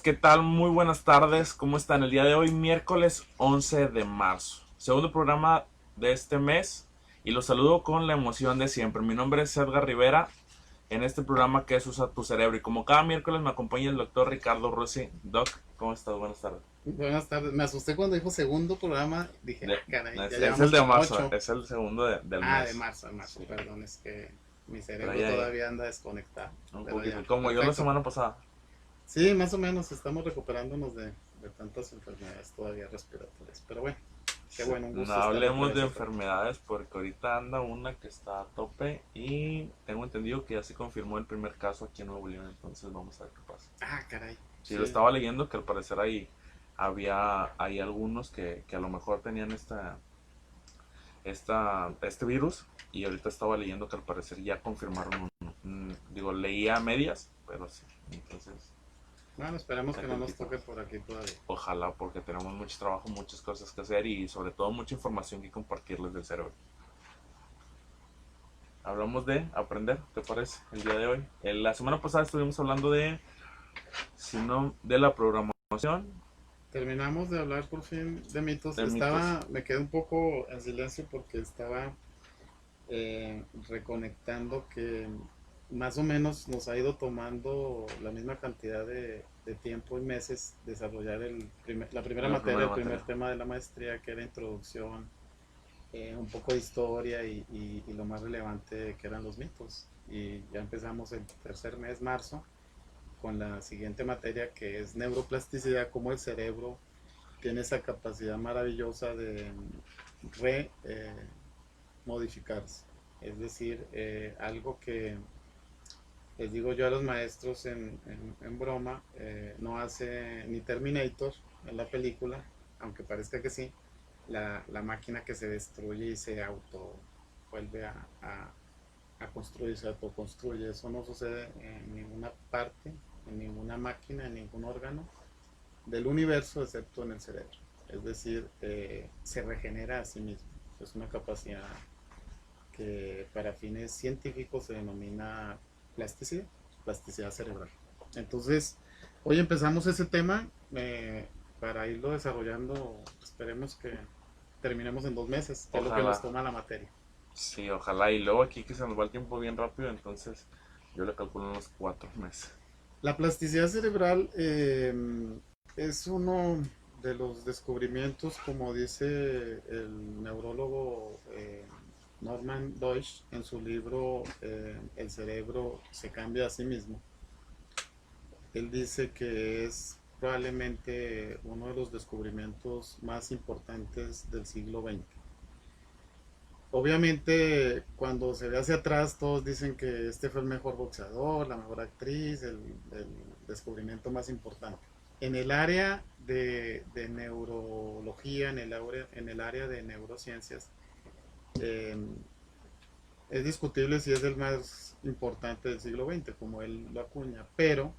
¿qué tal? Muy buenas tardes. ¿Cómo están? El día de hoy, miércoles 11 de marzo. Segundo programa de este mes y los saludo con la emoción de siempre. Mi nombre es Edgar Rivera en este programa que es Usa tu Cerebro. Y como cada miércoles me acompaña el doctor Ricardo Rossi. Doc, ¿cómo estás? Buenas tardes. Buenas tardes. Me asusté cuando dijo segundo programa. Dije, De- caray, ya es el llevamos de como marzo, ocho. es el segundo del De mes. marzo, de marzo. Sí, Perdón, es que mi pero cerebro ya, todavía anda desconectado. un Pero poquito. ya, Como yo la perfecto. semana pasada. Sí, más o menos estamos recuperándonos de tantas enfermedades todavía respiratorias. Pero bueno, qué Sí, bueno, un no gusto estar otra hablemos de vez acá. enfermedades porque ahorita anda una que está a tope y tengo entendido que ya se confirmó el primer caso aquí en Nuevo León, entonces vamos a ver qué pasa. Ah, caray. Sí, lo Sí. estaba leyendo que al parecer hay algunos que a lo mejor tenían este virus y ahorita estaba leyendo que al parecer ya confirmaron uno. Digo, leía a medias, pero sí, entonces Bueno, esperemos que no nos sacrifico. toque por aquí todavía. Ojalá, porque tenemos mucho trabajo, muchas cosas que hacer y sobre todo mucha información que compartirles del cerebro. Hablamos de aprender, ¿te parece? El día de hoy. La semana pasada estuvimos hablando sino de la programación Terminamos de hablar por fin de mitos. de mitos. Me quedé un poco en silencio porque estaba reconectando que más o menos nos ha ido tomando la misma cantidad de tiempo y meses desarrollar la primera La materia, primera el primer materia. tema de la maestría, que era introducción, un poco de historia y lo más relevante que eran los mitos. Y ya empezamos el tercer mes, marzo, con la siguiente materia que es neuroplasticidad, como el cerebro tiene esa capacidad maravillosa de modificarse. Es decir, algo que les digo yo a los maestros en broma, no hace ni Terminator en la película, aunque parezca que sí, la máquina que se destruye y se auto vuelve a construir, se autoconstruye. Eso no sucede en ninguna parte, en ninguna máquina, en ningún órgano del universo, excepto en el cerebro. Es decir, se regenera a sí mismo. Es una capacidad que para fines científicos se denomina plasticidad, plasticidad cerebral. Entonces, hoy empezamos ese tema para irlo desarrollando. Esperemos que terminemos en 2 meses, que es lo que nos Ojalá. toma la materia. Sí, ojalá. Y luego aquí que se nos va el tiempo bien rápido, entonces yo le calculo unos 4 meses. La plasticidad cerebral es uno de los descubrimientos, como dice el neurólogo Norman Deutsch en su libro El cerebro se cambia a sí mismo. Él dice que es probablemente uno de los descubrimientos más importantes del siglo XX. Obviamente, cuando se ve hacia atrás, todos dicen que este fue el mejor boxeador, la mejor actriz, el descubrimiento más importante. En el área de neurología, en el área de neurociencias, eh, es discutible si es el más importante del siglo XX, como él lo acuña, pero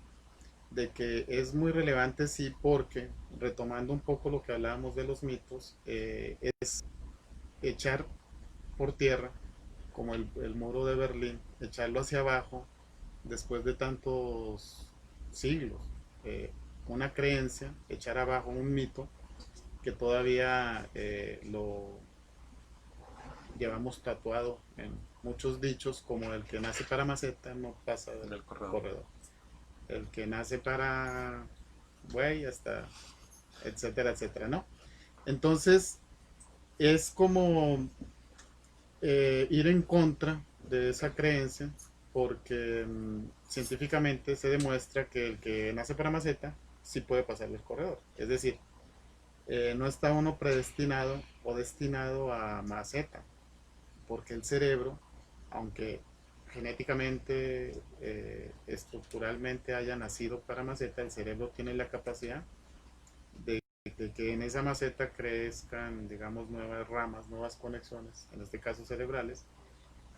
de que es muy relevante, sí, porque retomando un poco lo que hablábamos de los mitos, es echar por tierra, como el muro de Berlín, echarlo hacia abajo después de tantos siglos. Eh, una creencia, echar abajo un mito que todavía lo llevamos tatuado en muchos dichos, como el que nace para maceta no pasa del Del corredor. corredor. El que nace para buey, hasta etcétera, etcétera, ¿no? Entonces, es como ir en contra de esa creencia porque científicamente se demuestra que el que nace para maceta sí puede pasar el corredor. Es decir, no está uno predestinado o destinado a maceta, porque el cerebro, aunque genéticamente, estructuralmente haya nacido para maceta, el cerebro tiene la capacidad de que en esa maceta crezcan, digamos, nuevas ramas, nuevas conexiones, en este caso cerebrales,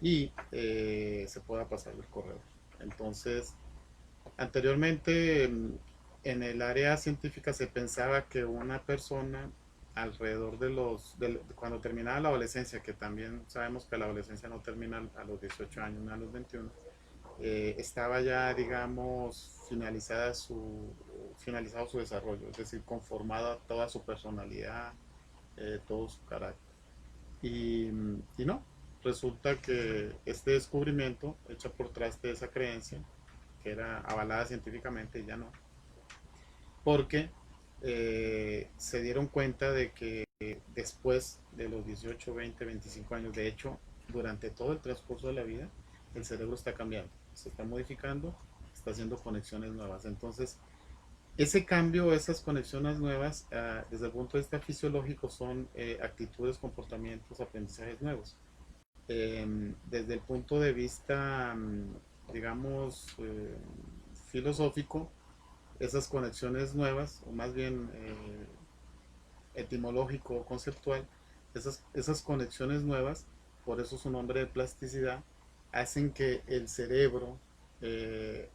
y se pueda pasar el corredor. Entonces, anteriormente en el área científica se pensaba que una persona alrededor cuando terminaba la adolescencia, que también sabemos que la adolescencia no termina a los 18 años, ni a los 21, estaba ya, digamos, finalizada finalizado su desarrollo, es decir, conformada toda su personalidad, todo su carácter. Y no, resulta que este descubrimiento, hecho por traste de esa creencia, que era avalada científicamente, ya no, porque se dieron cuenta de que después de los 18, 20, 25 años, de hecho, durante todo el transcurso de la vida, el cerebro está cambiando, se está modificando, está haciendo conexiones nuevas. Entonces, ese cambio, esas conexiones nuevas, desde el punto de vista fisiológico, son actitudes, comportamientos, aprendizajes nuevos. Desde el punto de vista, digamos, filosófico, esas conexiones nuevas, o más bien etimológico o conceptual, esas conexiones nuevas, por eso su nombre de plasticidad, hacen que el cerebro,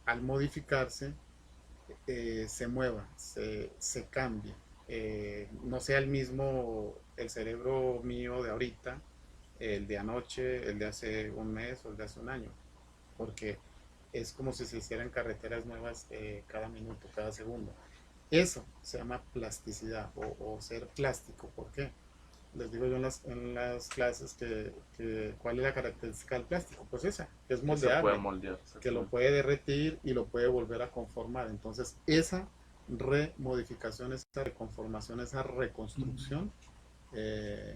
al modificarse, se mueva, se cambie. No sea el mismo el cerebro mío de ahorita, el de anoche, el de hace un mes o el de hace un año, porque es como si se hicieran carreteras nuevas cada minuto, cada segundo. Eso se llama plasticidad o ser plástico. ¿Por qué? Les digo yo en las clases que cuál es la característica del plástico. Pues esa, que es Que se puede moldeable, moldear. que lo puede derretir y lo puede volver a conformar. Entonces, esa remodificación, esa reconformación, esa reconstrucción,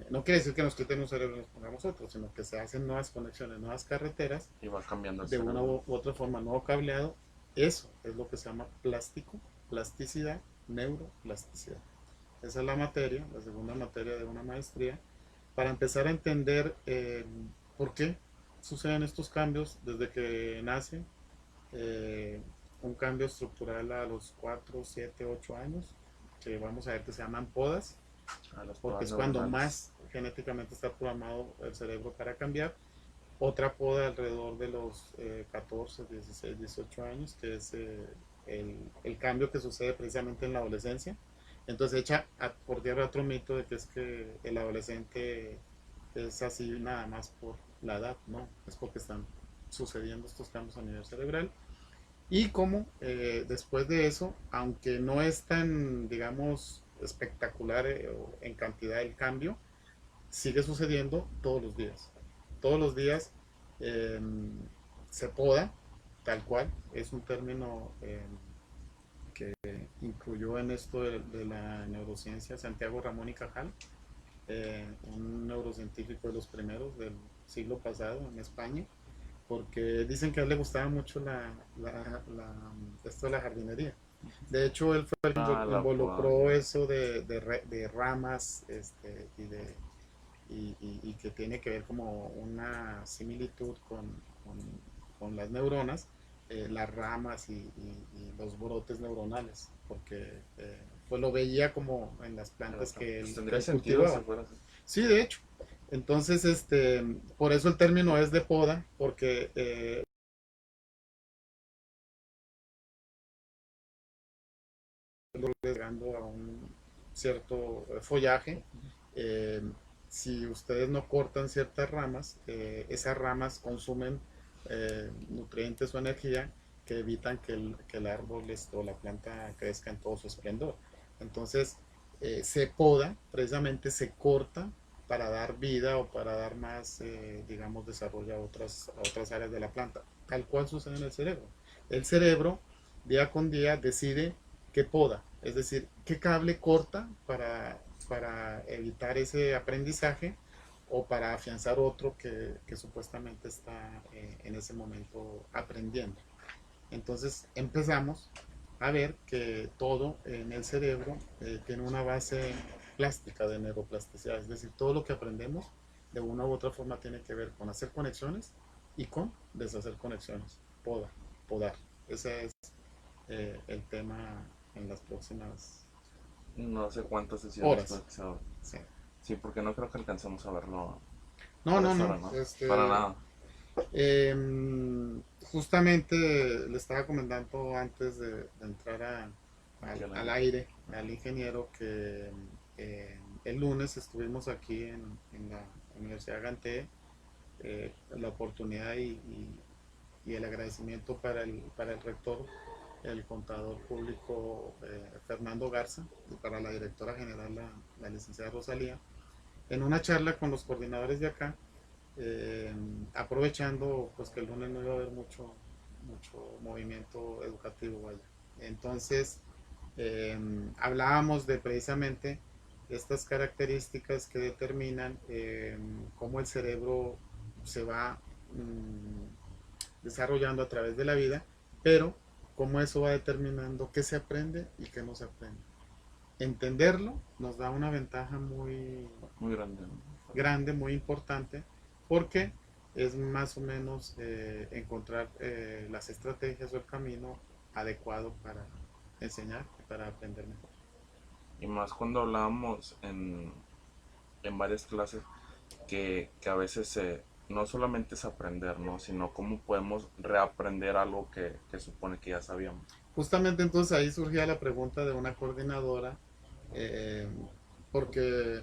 no quiere decir que nos quiten un cerebro y nos pongamos otro, sino que se hacen nuevas conexiones, nuevas carreteras, Y va cambiando el de una cerebro. u otra forma, nuevo cableado. Eso es lo que se llama plástico, plasticidad, neuroplasticidad. Esa es la materia, la segunda materia de una maestría, para empezar a entender por qué suceden estos cambios desde que nace, eh, un cambio estructural a los 4 7 8 años, que vamos a ver que se llaman podas, A las porque podas es cuando neuronales. más genéticamente está programado el cerebro para cambiar. Otra poda alrededor de los 14, 16, 18 años, que es el cambio que sucede precisamente en la adolescencia. Entonces echa por tierra otro mito de que es que el adolescente es así nada más por la edad, no, es porque están sucediendo estos cambios a nivel cerebral. Y como después de eso, aunque no es tan, digamos, espectacular en cantidad el cambio, sigue sucediendo todos los días. Todos los días eh, se poda, tal cual, es un término que incluyó en esto de la neurociencia Santiago Ramón y Cajal, un neurocientífico de los primeros del siglo pasado en España, porque dicen que a él le gustaba mucho esto de la jardinería. De hecho, él fue el que La poda. involucró eso de ramas y que tiene que ver como una similitud con las neuronas, las ramas y los brotes neuronales, porque pues lo veía como en las plantas Pues que tendría él sentido si cultivaba. fuera así. Sí, de hecho. Entonces, por eso el término es de poda, porque llegando a un cierto follaje, eh, si ustedes no cortan ciertas ramas, esas ramas consumen nutrientes o energía que evitan que el árbol o la planta crezca en todo su esplendor. Entonces, se poda, precisamente se corta para dar vida o para dar más, digamos, desarrollo a otras áreas de la planta, tal cual sucede en el cerebro. El cerebro, día con día, decide qué poda, es decir, qué cable corta para evitar ese aprendizaje o para afianzar otro que supuestamente está en ese momento aprendiendo. Entonces empezamos a ver que todo en el cerebro tiene una base plástica de neuroplasticidad, es decir, todo lo que aprendemos de una u otra forma tiene que ver con hacer conexiones y con deshacer conexiones, podar. Ese es el tema en las próximas No sé cuántas sesiones horas. puede que sea. Sí. Sí, porque no creo que alcancemos a verlo No, por no, esta no. hora, ¿no? Para nada. Justamente le estaba comentando antes de entrar al aire, al ingeniero, que el lunes estuvimos aquí en la Universidad Gante, la oportunidad y el agradecimiento para el rector el contador público Fernando Garza, y para la directora general, la licenciada Rosalía, en una charla con los coordinadores de acá, eh, aprovechando pues que el lunes no iba a haber mucho movimiento educativo, vaya. Entonces, hablábamos de precisamente estas características que determinan cómo el cerebro se va desarrollando a través de la vida, pero cómo eso va determinando qué se aprende y qué no se aprende. Entenderlo nos da una ventaja Muy grande, ¿no? grande, muy importante, porque es más o menos encontrar las estrategias o el camino adecuado para enseñar y para aprender mejor. Y más cuando hablábamos en varias clases que a veces no solamente es aprender, ¿no? Sino cómo podemos reaprender algo que supone que ya sabíamos. Justamente entonces ahí surgía la pregunta de una coordinadora, eh, porque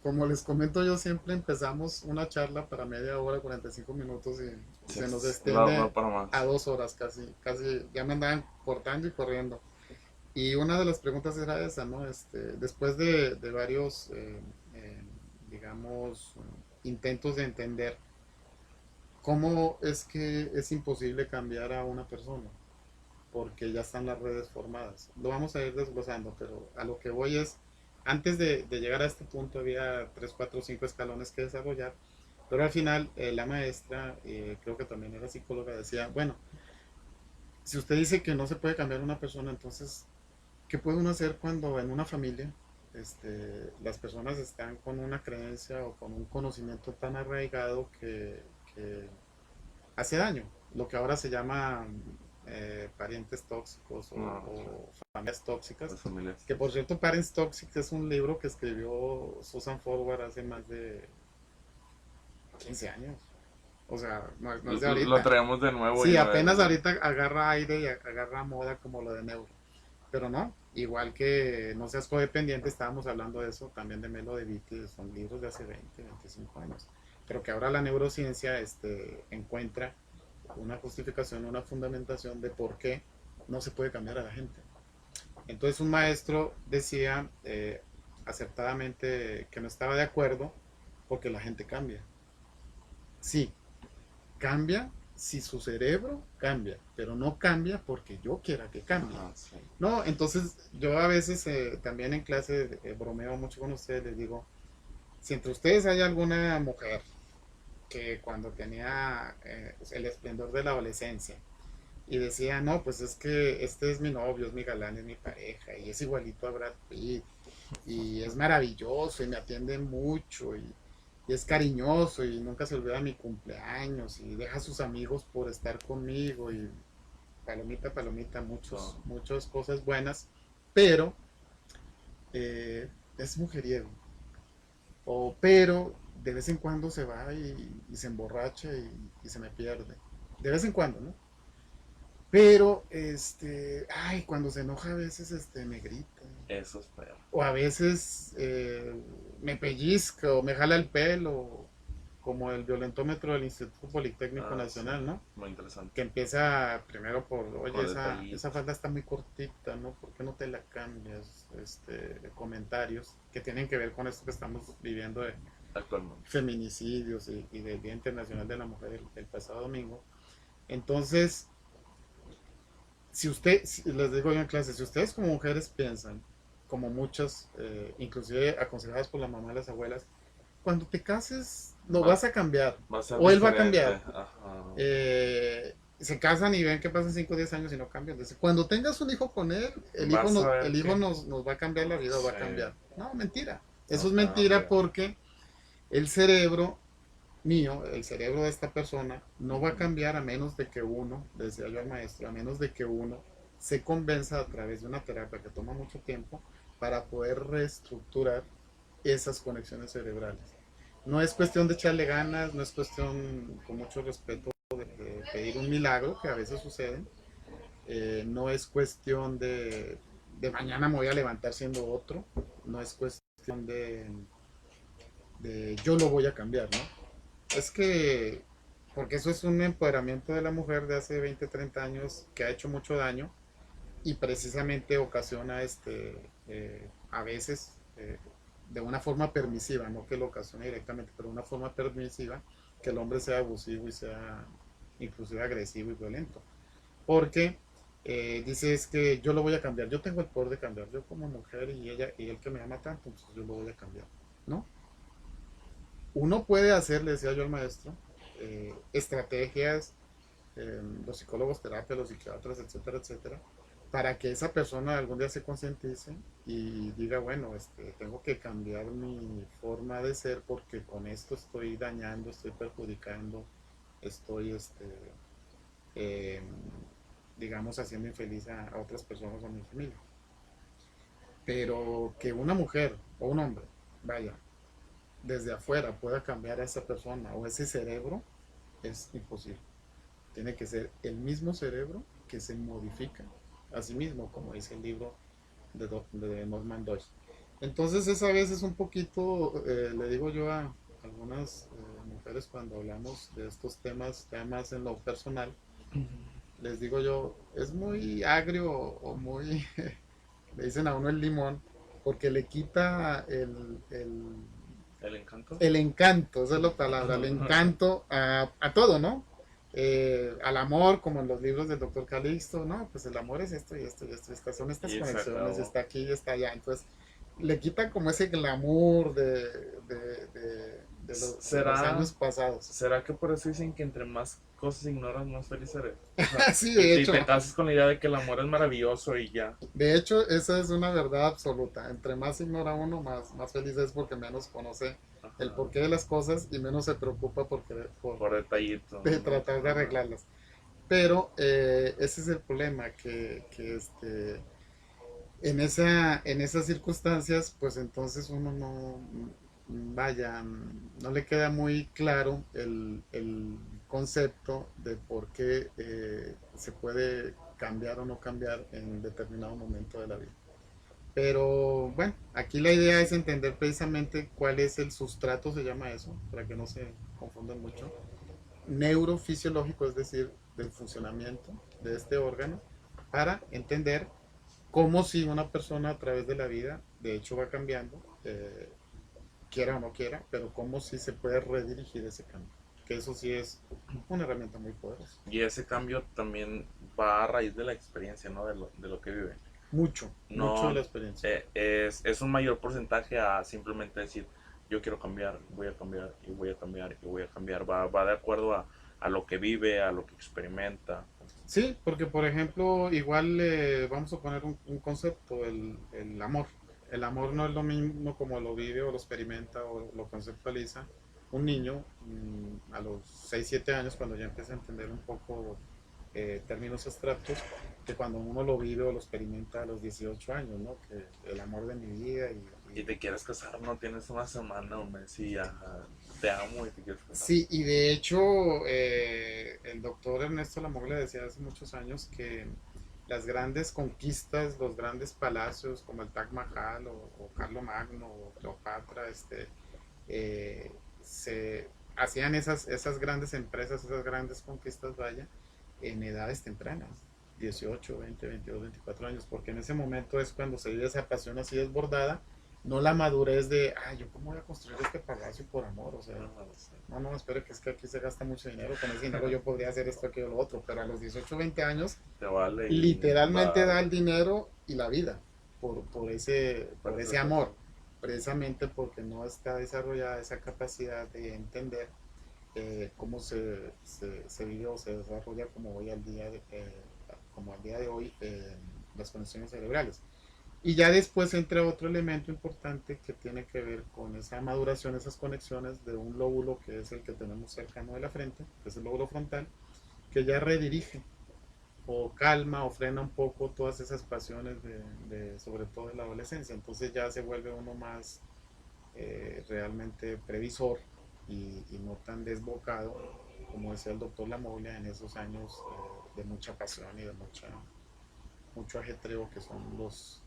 como les comento, yo siempre empezamos una charla para media hora, 45 minutos y Sí, se nos no, extiende no para más. a 2 horas casi ya me andaban cortando y corriendo. Y una de las preguntas era esa, ¿no? Después de varios, eh, digamos, intentos de entender cómo es que es imposible cambiar a una persona, porque ya están las redes formadas. Lo vamos a ir desglosando, pero a lo que voy es, antes de llegar a este punto había 3, 4, 5 escalones que desarrollar, pero al final la maestra, creo que también era psicóloga, decía, bueno, si usted dice que no se puede cambiar una persona, entonces, ¿qué puede uno hacer cuando en una familia las personas están con una creencia o con un conocimiento tan arraigado que hace daño? Lo que ahora se llama parientes tóxicos No, o familias tóxicas. las familias. Que por cierto, Parents Toxic es un libro que escribió Susan Forward hace más de 15 años. O sea, no es de Lo ahorita. traemos de nuevo Sí, y apenas ahorita agarra aire y agarra moda como lo de neuro. Pero no, igual que No seas codependiente, estábamos hablando de eso, también de Melo de Vitti, son libros de hace 20, 25 años. Pero que ahora la neurociencia encuentra una justificación, una fundamentación de por qué no se puede cambiar a la gente. Entonces un maestro decía acertadamente que no estaba de acuerdo porque la gente cambia. Sí, cambia si su cerebro cambia, pero no cambia porque yo quiera que cambie. Ajá, sí. No, entonces yo a veces también en clase bromeo mucho con ustedes, les digo, si entre ustedes hay alguna mujer que cuando tenía el esplendor de la adolescencia y decía, no, pues es que este es mi novio, es mi galán, es mi pareja y es igualito a Brad Pitt y es maravilloso y me atiende mucho y es cariñoso y nunca se olvida mi cumpleaños y deja a sus amigos por estar conmigo y palomita, palomita, So, muchas cosas buenas, pero es mujeriego. O, pero de vez en cuando se va y se emborracha y se me pierde. De vez en cuando, ¿no? Pero, ay, cuando se enoja a veces, me grita. eso es peor. O a veces me pellizca o me jala el pelo, como el violentómetro del Instituto Politécnico Ah, sí. Nacional, ¿no? Muy interesante. Que empieza primero por, oye, Con esa detallitos. falda está muy cortita, ¿no? ¿Por qué no te la cambias? Comentarios que tienen que ver con esto que estamos viviendo de Actualmente. feminicidios y del Día Internacional de la Mujer el pasado domingo. Entonces, les digo yo en clase, si ustedes como mujeres piensan, como muchas, inclusive aconsejadas por la mamá y las abuelas, cuando te cases lo Va, vas a cambiar, va a ser o él va a diferente. cambiar. Ajá. Se casan y ven que pasan 5 o 10 años y no cambian. Entonces, cuando tengas un hijo con él, Vas a ver el hijo que nos va a cambiar la vida o va a sí, cambiar. No, mentira. Eso no es mentira cambia. porque el cerebro mío, el cerebro de esta persona, no va a Ujú. cambiar a menos de que uno, decía yo al maestro, a menos de que uno se convenza a través de una terapia que toma mucho tiempo para poder reestructurar esas conexiones cerebrales. No es cuestión de echarle ganas, no es cuestión, con mucho respeto, de pedir un milagro, que a veces suceden. No es cuestión de mañana me voy a levantar siendo otro, no es cuestión de yo lo voy a cambiar, ¿no? Es que, porque eso es un empoderamiento de la mujer de hace 20 30 años que ha hecho mucho daño y precisamente ocasiona a veces de una forma permisiva, no que lo ocasione directamente, pero de una forma permisiva, que el hombre sea abusivo y sea inclusive agresivo y violento. Porque dice es que yo lo voy a cambiar, yo tengo el poder de cambiar, yo como mujer y ella y él que me ama tanto, entonces yo lo voy a cambiar, ¿no? Uno puede hacer, le decía yo al maestro, estrategias, los psicólogos, terapia, los psiquiatras, etcétera, etcétera, para que esa persona algún día se concientice y diga, bueno, tengo que cambiar mi forma de ser porque con esto estoy dañando, estoy perjudicando, estoy, eh, digamos, haciendo infeliz a otras personas o a mi familia. Pero que una mujer o un hombre, vaya, desde afuera pueda cambiar a esa persona o ese cerebro, es imposible. Tiene que ser el mismo cerebro que se modifica a sí mismo, como dice el libro de Norman Doyle. Entonces esa vez es un poquito, le digo yo a algunas mujeres cuando hablamos de estos temas, ya más en lo personal, les digo yo, es muy agrio o muy, le dicen a uno el limón, porque le quita ¿El encanto? el encanto, esa es la palabra, el encanto a todo, ¿no? Al amor, como en los libros del doctor Calixto, ¿no? Pues el amor es esto y esto y esto, estas son estas Y se conexiones, acabó. está aquí y está allá. Entonces, le quita como ese glamour de los ¿Será, años pasados. será que por eso dicen que entre más cosas ignoras, más feliz eres? O sea, Sí, si te casas con la idea de que el amor es maravilloso y ya. de hecho, esa es una verdad absoluta. Entre más ignora uno, más feliz es porque menos conoce el Ajá. porqué de las cosas y menos se preocupa Por detallito, de ¿no? tratar de Ajá. arreglarlas. Pero ese es el problema, en en esas circunstancias, pues entonces uno no, vaya, no le queda muy claro el concepto de por qué se puede cambiar o no cambiar en determinado momento de la vida. Pero bueno, aquí la idea es entender precisamente cuál es el sustrato, se llama eso, para que no se confundan mucho, neurofisiológico, es decir, del funcionamiento de este órgano, para entender cómo si una persona a través de la vida, de hecho va cambiando, quiera o no quiera, pero cómo si se puede redirigir ese cambio. Que eso sí es una herramienta muy poderosa. Y ese cambio también va a raíz de la experiencia, ¿no? De lo que vive. Mucho, mucho de No la experiencia. es un mayor porcentaje a simplemente decir, yo quiero cambiar, voy a cambiar y voy a cambiar y voy a cambiar. Va de acuerdo a lo que vive, a lo que experimenta. Sí, porque por ejemplo, igual vamos a poner un concepto, el amor. El amor no es lo mismo como lo vive o lo experimenta o lo conceptualiza un niño a los 6 7 años cuando ya empieza a entender un poco términos abstractos que cuando uno lo vive o lo experimenta a los 18 años, ¿no? Que el amor de mi vida Y te quieres casar, no tienes una semana, un mes y ya te amo y te quieres casar. sí, y de hecho, el doctor Ernesto Lamoglia decía hace muchos años que las grandes conquistas, los grandes palacios como el Taj Mahal o Carlo Magno o Cleopatra, eh, se hacían esas grandes empresas, esas grandes conquistas, vaya, en edades tempranas, 18 20 22 24 años, porque en ese momento es cuando se vive esa pasión así desbordada, no la madurez de, yo cómo voy a construir este palacio por amor, o sea, No, no sé. no, espero que es que aquí se gasta mucho dinero, con ese dinero yo podría hacer esto, aquello, lo otro, pero a los 18 20 años, Te vale y literalmente va da el dinero y la vida para por esa ese cosa. amor, precisamente porque no está desarrollada esa capacidad de entender cómo se vive o se desarrolla como hoy al día como al día de hoy las conexiones cerebrales. Y ya después entra otro elemento importante que tiene que ver con esa maduración, esas conexiones de un lóbulo que es el que tenemos cercano de la frente, que es el lóbulo frontal, que ya redirige o calma o frena un poco todas esas pasiones sobre todo de la adolescencia. Entonces ya se vuelve uno más realmente previsor y no tan desbocado como decía el doctor Lamoglia en esos años de mucha pasión y de mucho ajetreo que son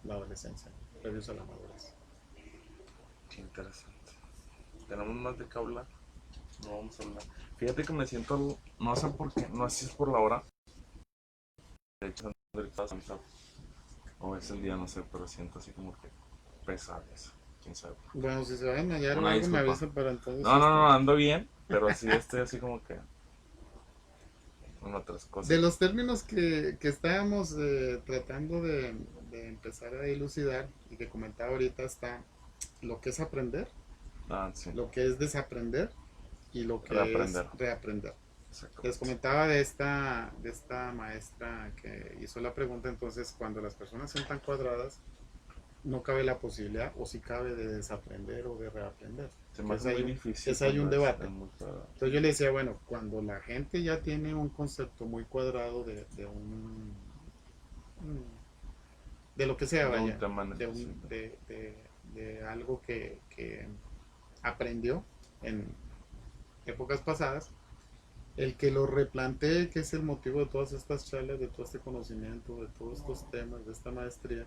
la adolescencia, previos a la madurez. Qué interesante. Tenemos más de qué hablar. No vamos a hablar. Fíjate que me siento, no sé por qué, no sé si es por la hora. De hecho, estás cansado. O es el día, no sé, pero siento así como que pesadez. ¿Quién sabe? Bueno, si se van a hallar o Una algo, me disculpa. avisan para entonces. No, ando bien, pero sí estoy así como que en otras De cosas. los términos que estábamos tratando de empezar a dilucidar y que comentaba ahorita está lo que es aprender, Ah, sí. lo que es desaprender y lo que es Reaprender. reaprender. Les Exactamente. comentaba de esta maestra que hizo la pregunta, entonces cuando las personas son tan cuadradas, no cabe la posibilidad, o si cabe, de desaprender o de reaprender, Se me que hace muy difícil es ahí un cuando es debate. muy cuadrado. Entonces yo le decía, bueno, cuando la gente ya tiene un concepto muy cuadrado de lo que sea, De un vaya, tema en de, un, específico. de algo que aprendió en épocas pasadas, el que lo replantee, que es el motivo de todas estas charlas, de todo este conocimiento, de todos estos temas, de esta maestría,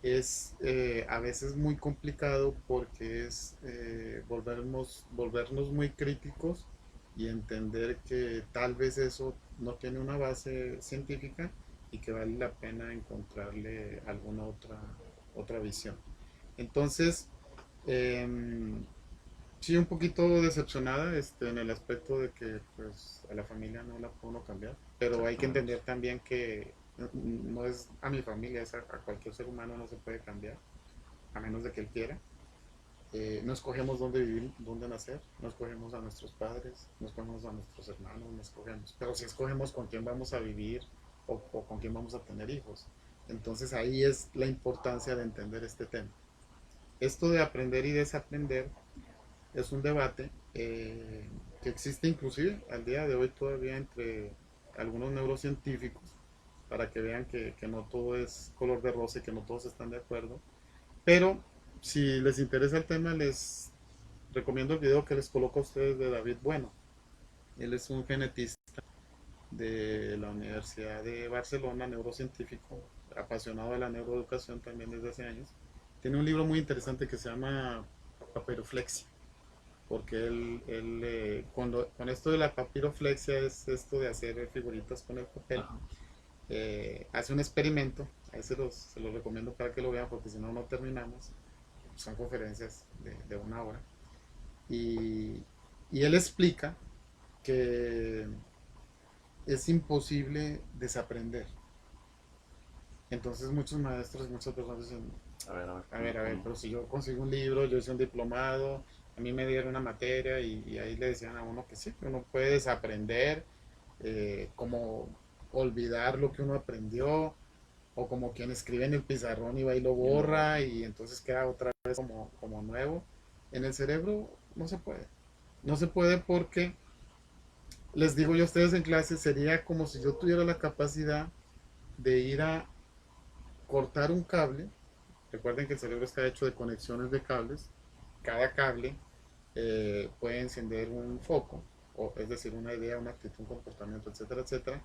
es a veces muy complicado porque es volvernos muy críticos y entender que tal vez eso no tiene una base científica y que vale la pena encontrarle alguna otra visión. Entonces, eh, sí, un poquito decepcionada en el aspecto de que pues a la familia no la puedo uno cambiar, pero hay que Exactamente. entender también que no es a mi familia, es a cualquier ser humano no se puede cambiar, a menos de que él quiera. No escogemos dónde vivir, dónde nacer, no escogemos a nuestros padres, no escogemos a nuestros hermanos, no escogemos, pero sí escogemos con quién vamos a vivir o con quién vamos a tener hijos. Entonces ahí es la importancia de entender este tema. Esto de aprender y desaprender es un debate que existe inclusive al día de hoy todavía entre algunos neurocientíficos para que vean que no todo es color de rosa y que no todos están de acuerdo. Pero si les interesa el tema, les recomiendo el video que les coloco a ustedes de David Bueno. Él es un genetista de la Universidad de Barcelona, neurocientífico, apasionado de la neuroeducación también desde hace años. Tiene un libro muy interesante que se llama Papiroflexia, porque con esto de la papiroflexia es esto de hacer figuritas con el papel. Ajá. Hace un experimento, ahí se los recomiendo para que lo vean porque si no, no terminamos. Son conferencias de una hora. Y, y él explica que es imposible desaprender. Entonces muchos maestros y muchas personas dicen, A ver, a ver, ¿cómo? pero si yo consigo un libro, yo hice un diplomado, a mí me dieron una materia y ahí le decían a uno que sí, que uno puede desaprender, como olvidar lo que uno aprendió, o como quien escribe en el pizarrón y va y lo Y lo borro. borra y entonces queda otra vez como nuevo. En el cerebro no se puede. No se puede porque, les digo yo a ustedes en clase, sería como si yo tuviera la capacidad de ir a cortar un cable. Recuerden que el cerebro está hecho de conexiones de cables. Cada cable puede encender un foco, o, es decir, una idea, una actitud, un comportamiento, etcétera, etcétera.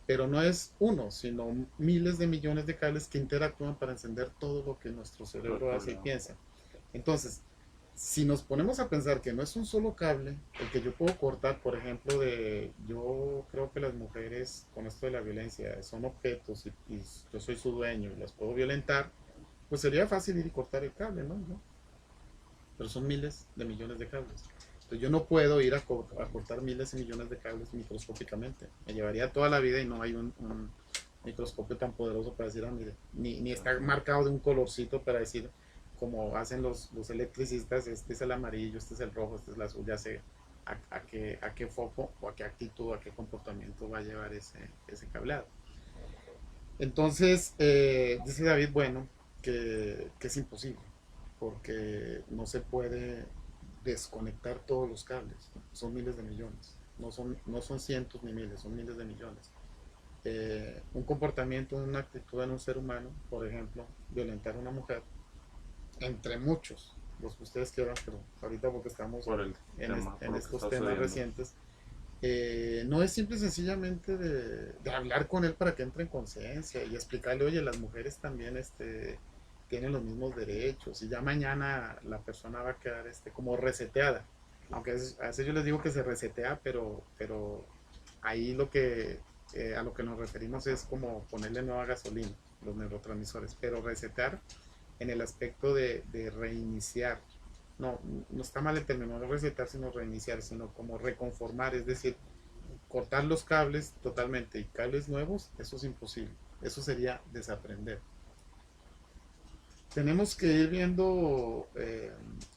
Pero no es uno, sino miles de millones de cables que interactúan para encender todo lo que nuestro cerebro hace y piensa. Entonces, si nos ponemos a pensar que no es un solo cable, el que yo puedo cortar, por ejemplo, yo creo que las mujeres con esto de la violencia son objetos y yo soy su dueño y las puedo violentar, pues sería fácil ir y cortar el cable, ¿no? ¿No? Pero son miles de millones de cables. Entonces yo no puedo ir a cortar miles y millones de cables microscópicamente. Me llevaría toda la vida y no hay un microscopio tan poderoso para decir, ah, mire, ni está marcado de un colorcito para decir, como hacen los electricistas, este es el amarillo, este es el rojo, este es el azul, ya sé a qué foco o a qué actitud, a qué comportamiento va a llevar ese cableado. Entonces, dice David, bueno, que es imposible, porque no se puede desconectar todos los cables, son miles de millones, no son cientos ni miles, son miles de millones. Un comportamiento, una actitud en un ser humano, por ejemplo, violentar a una mujer, entre muchos, los que ustedes quieran, pero ahorita porque estamos Por el tema, por en lo que estos está temas sucediendo. recientes, no es simple y sencillamente de hablar con él para que entre en conciencia y explicarle, oye, las mujeres también tienen los mismos derechos y ya mañana la persona va a quedar como reseteada. Aunque a veces yo les digo que se resetea, pero ahí a lo que nos referimos es como ponerle nueva gasolina. los neurotransmisores, pero resetear en el aspecto de reiniciar. No, no está mal el término, no resetar, sino reiniciar, sino como reconformar, es decir, cortar los cables totalmente y cables nuevos, eso es imposible. Eso sería desaprender. Tenemos que ir viendo o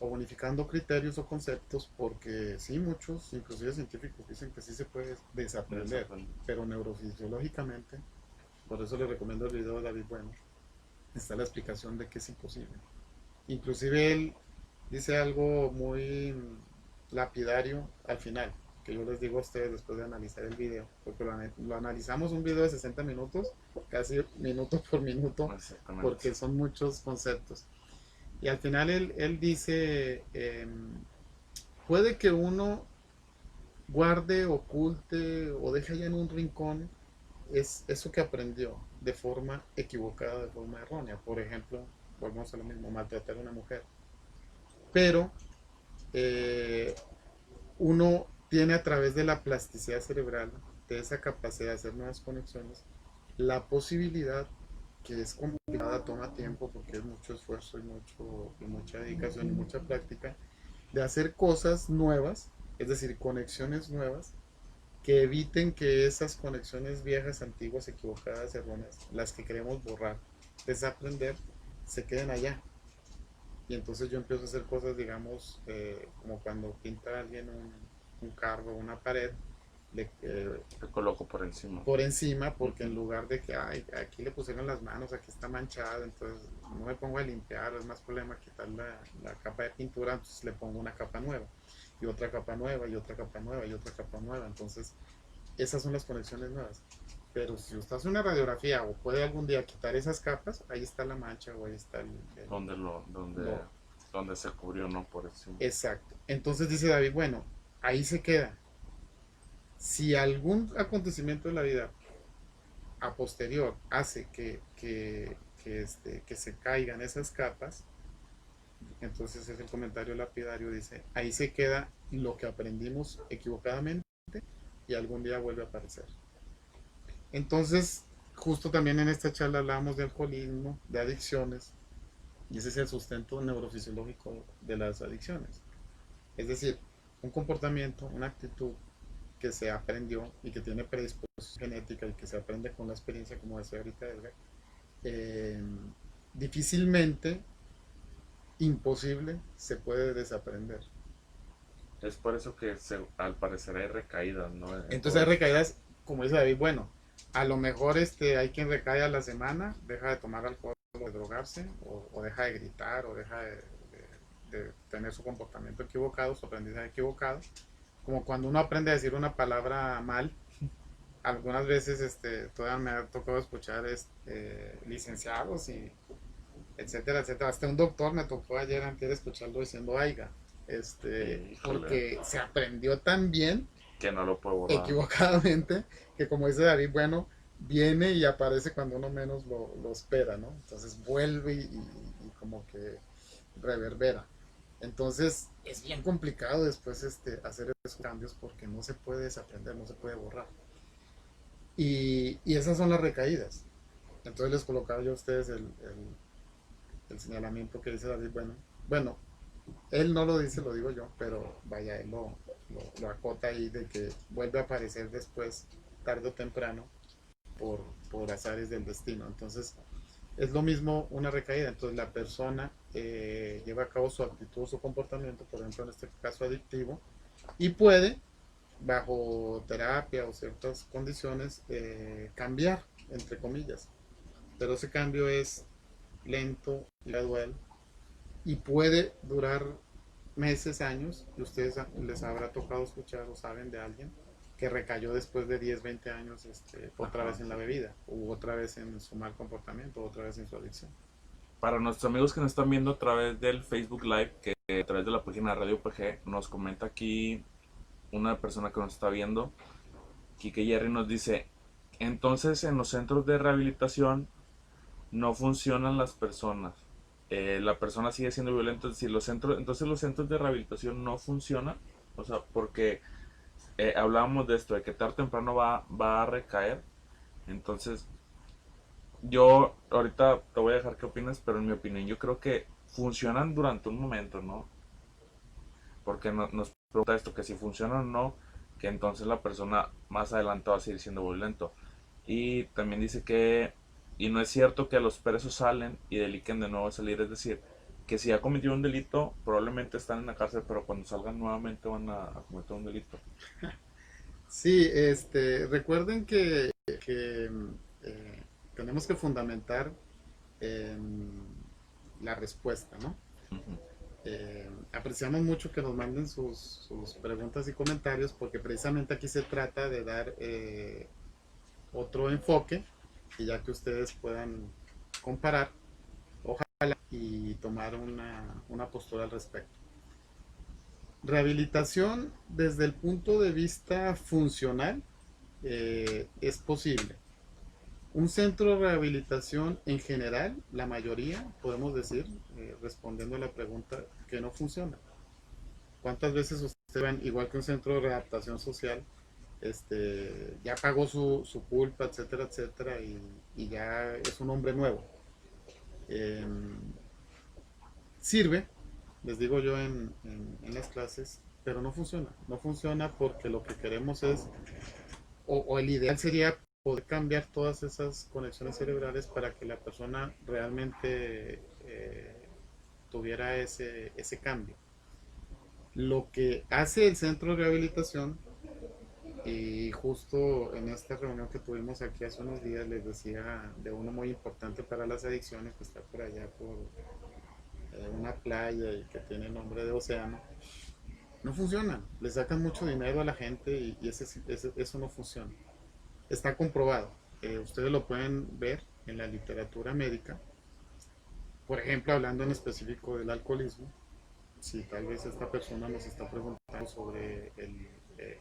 unificando criterios o conceptos porque sí, muchos, inclusive científicos, dicen que sí se puede desaprender, pero neurofisiológicamente, por eso les recomiendo el video de David Bueno, está la explicación de que es imposible. Inclusive él dice algo muy lapidario al final, que yo les digo a ustedes después de analizar el video, porque lo analizamos un video de 60 minutos, casi minuto por minuto, porque son muchos conceptos. Y al final él dice, puede que uno guarde, oculte o deje allá en un rincón es eso que aprendió de forma equivocada, de forma errónea. Por ejemplo, volvemos a lo mismo, maltratar a una mujer. Pero eh, uno tiene a través de la plasticidad cerebral, de esa capacidad de hacer nuevas conexiones, la posibilidad, que es complicada, toma tiempo porque es mucho esfuerzo y mucha dedicación y mucha práctica, de hacer cosas nuevas, es decir, conexiones nuevas, que eviten que esas conexiones viejas, antiguas, equivocadas, erróneas, las que queremos borrar, desaprender, se queden allá. Y entonces yo empiezo a hacer cosas, digamos, como cuando pinta alguien un carro o una pared, Te coloco por encima. por encima, porque en lugar de que ay, aquí le pusieron las manos, aquí está manchado, entonces no me pongo a limpiar, es más problema quitar la capa de pintura, entonces le pongo una capa nueva, y otra capa nueva, y otra capa nueva, y otra capa nueva. Entonces, esas son las conexiones nuevas. Pero si usted hace una radiografía o puede algún día quitar esas capas, ahí está la mancha o ahí está Donde donde se cubrió, no por encima. exacto. Entonces dice David, bueno, ahí se queda. Si algún acontecimiento de la vida a posterior hace que se caigan esas capas, entonces es el comentario lapidario, dice, ahí se queda lo que aprendimos equivocadamente y algún día vuelve a aparecer. Entonces, justo también en esta charla hablábamos de alcoholismo, de adicciones, y ese es el sustento neurofisiológico de las adicciones. Es decir, un comportamiento, una actitud que se aprendió y que tiene predisposición genética y que se aprende con la experiencia, como decía ahorita Edgar, eh, difícilmente, imposible, se puede desaprender. Es por eso que al parecer hay recaídas, ¿no? Entonces hay recaídas, como dice David, bueno, a lo mejor hay quien recae a la semana, deja de tomar alcohol o de drogarse, o deja de gritar, o deja de tener su comportamiento equivocado, su aprendizaje equivocado, como cuando uno aprende a decir una palabra mal. Algunas veces todavía me ha tocado escuchar licenciados y etcétera, etcétera. Hasta un doctor me tocó ayer antes de escucharlo diciendo aiga, porque se aprendió tan bien que no lo puedo borrar. equivocadamente, que como dice David, bueno, viene y aparece cuando uno menos lo espera, ¿no? Entonces vuelve y como que reverbera. Entonces es bien complicado después hacer esos cambios porque no se puede desaprender, no se puede borrar. Y esas son las recaídas. Entonces les colocaba yo a ustedes el señalamiento que dice David, bueno, él no lo dice, lo digo yo, pero vaya, él lo acota ahí de que vuelve a aparecer después, tarde o temprano, por azares del destino. Entonces, es lo mismo una recaída. Entonces, la persona lleva a cabo su actitud, su comportamiento, por ejemplo, en este caso adictivo, y puede, bajo terapia o ciertas condiciones, cambiar, entre comillas. Pero ese cambio es lento y gradual y puede durar meses, años, y ustedes les habrá tocado escuchar o saben de alguien que recayó después de 10 20 años otra Ajá, vez en la bebida, u otra vez en su mal comportamiento, u otra vez en su adicción. Para nuestros amigos que nos están viendo a través del Facebook Live, que a través de la página Radio PG, nos comenta aquí una persona que nos está viendo, Kike Jerry nos dice, entonces en los centros de rehabilitación no funcionan las personas. La persona sigue siendo violenta, es decir, entonces los centros de rehabilitación no funcionan, o sea, porque hablábamos de esto, de que tarde o temprano va a recaer, entonces yo ahorita te voy a dejar qué opinas, pero en mi opinión yo creo que funcionan durante un momento, ¿no? Porque nos pregunta esto, que si funciona o no, que entonces la persona más adelante va a seguir siendo violento. Y también dice que, y no es cierto que los presos salen y deliquen de nuevo a salir, es decir, que si ya cometieron un delito, probablemente están en la cárcel, pero cuando salgan nuevamente van a cometer un delito. Sí, recuerden que tenemos que fundamentar em, la respuesta, ¿no? Ujú. Apreciamos mucho que nos manden sus preguntas y comentarios porque precisamente aquí se trata de dar otro enfoque y ya que ustedes puedan comparar y tomar una postura al respecto. Rehabilitación desde el punto de vista funcional es posible. Un centro de rehabilitación en general, la mayoría, podemos decir, respondiendo a la pregunta, que no funciona. ¿Cuántas veces usted van, igual que un centro de readaptación social, ya pagó su culpa, etcétera, etcétera, y ya es un hombre nuevo? Eh, Sirve, les digo yo en las clases, pero no funciona. No funciona porque lo que queremos es, o el ideal sería poder cambiar todas esas conexiones cerebrales para que la persona realmente tuviera ese cambio. Lo que hace el centro de rehabilitación, y justo en esta reunión que tuvimos aquí hace unos días les decía de uno muy importante para las adicciones que está por allá por una playa y que tiene nombre de océano, no funciona. Le sacan mucho dinero a la gente y eso no funciona. Está comprobado. Ustedes lo pueden ver en la literatura médica. Por ejemplo, hablando en específico del alcoholismo, si tal vez esta persona nos está preguntando sobre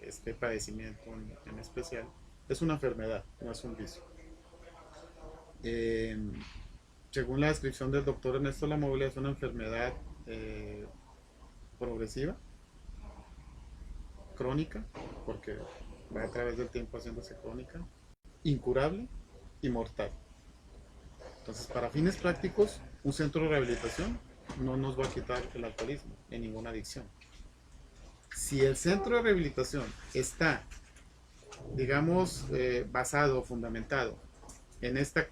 este padecimiento en especial, es una enfermedad, no es un vicio. Eh, Según la descripción del doctor Ernesto Lamoglia, es una enfermedad eh, progresiva, crónica, porque va a través del tiempo haciéndose crónica, incurable y mortal. Entonces, para fines prácticos, un centro de rehabilitación no nos va a quitar el alcoholismo en ninguna adicción. Si el centro de rehabilitación está, digamos, basado, fundamentado en este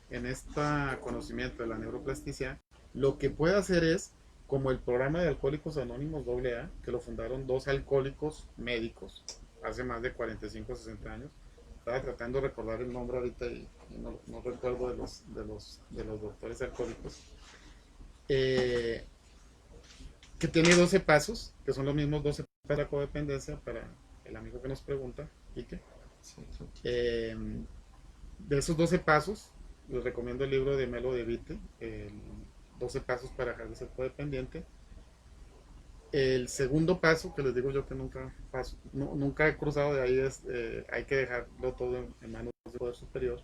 conocimiento de la neuroplasticidad, lo que puede hacer es, como el programa de Alcohólicos Anónimos AA, que lo fundaron dos alcohólicos médicos hace más de 45 o 60 años. Estaba tratando de recordar el nombre ahorita y no recuerdo de los doctores alcohólicos. Eh, que tiene 12 pasos, que son los mismos 12 para la codependencia, para el amigo que nos pregunta, Ike. Sí, sí. De esos 12 pasos, les recomiendo el libro de Melo de Vite, 12 pasos para dejar de ser codependiente. El segundo paso, que les digo yo que nunca he cruzado de ahí, es hay que dejarlo todo en manos del poder superior,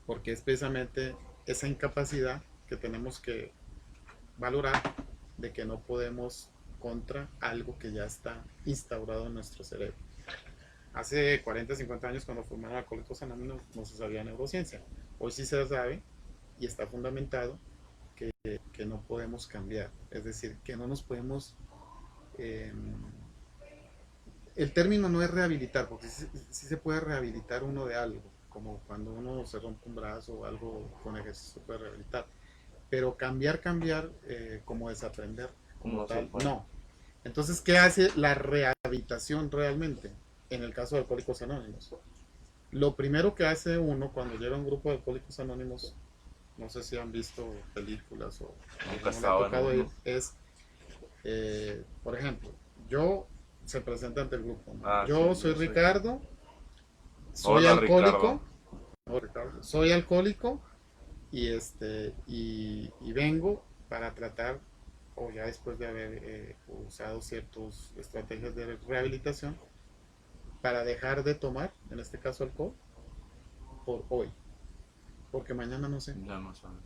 porque es precisamente esa incapacidad que tenemos que valorar de que no podemos contra algo que ya está instaurado en nuestro cerebro. Hace 40, 50 años cuando formaron Alcohólicos Anónimos no se sabía neurociencia. Hoy sí se sabe y está fundamentado que no podemos cambiar. Es decir, que no nos podemos... Eh, el término no es rehabilitar, porque sí se puede rehabilitar uno de algo, como cuando uno se rompe un brazo o algo con ejercicio se puede rehabilitar. Pero cambiar, como desaprender, como No se tal, puede. no. Entonces, ¿qué hace la rehabilitación realmente? En el caso de Alcohólicos Anónimos. Lo primero que hace uno cuando llega a un grupo de Alcohólicos Anónimos, no sé si han visto películas o Nunca he no le ha estado en tocado ir, uno. es, por ejemplo, yo se presenta ante el grupo, ¿no? Ah, sí, Yo soy yo soy. Ricardo, soy Hola, Ricardo. alcohólico, soy alcohólico y vengo para tratar, o ya después de haber usado ciertas estrategias de rehabilitación, para dejar de tomar, en este caso alcohol, por hoy, porque mañana no sé. Ya no saben.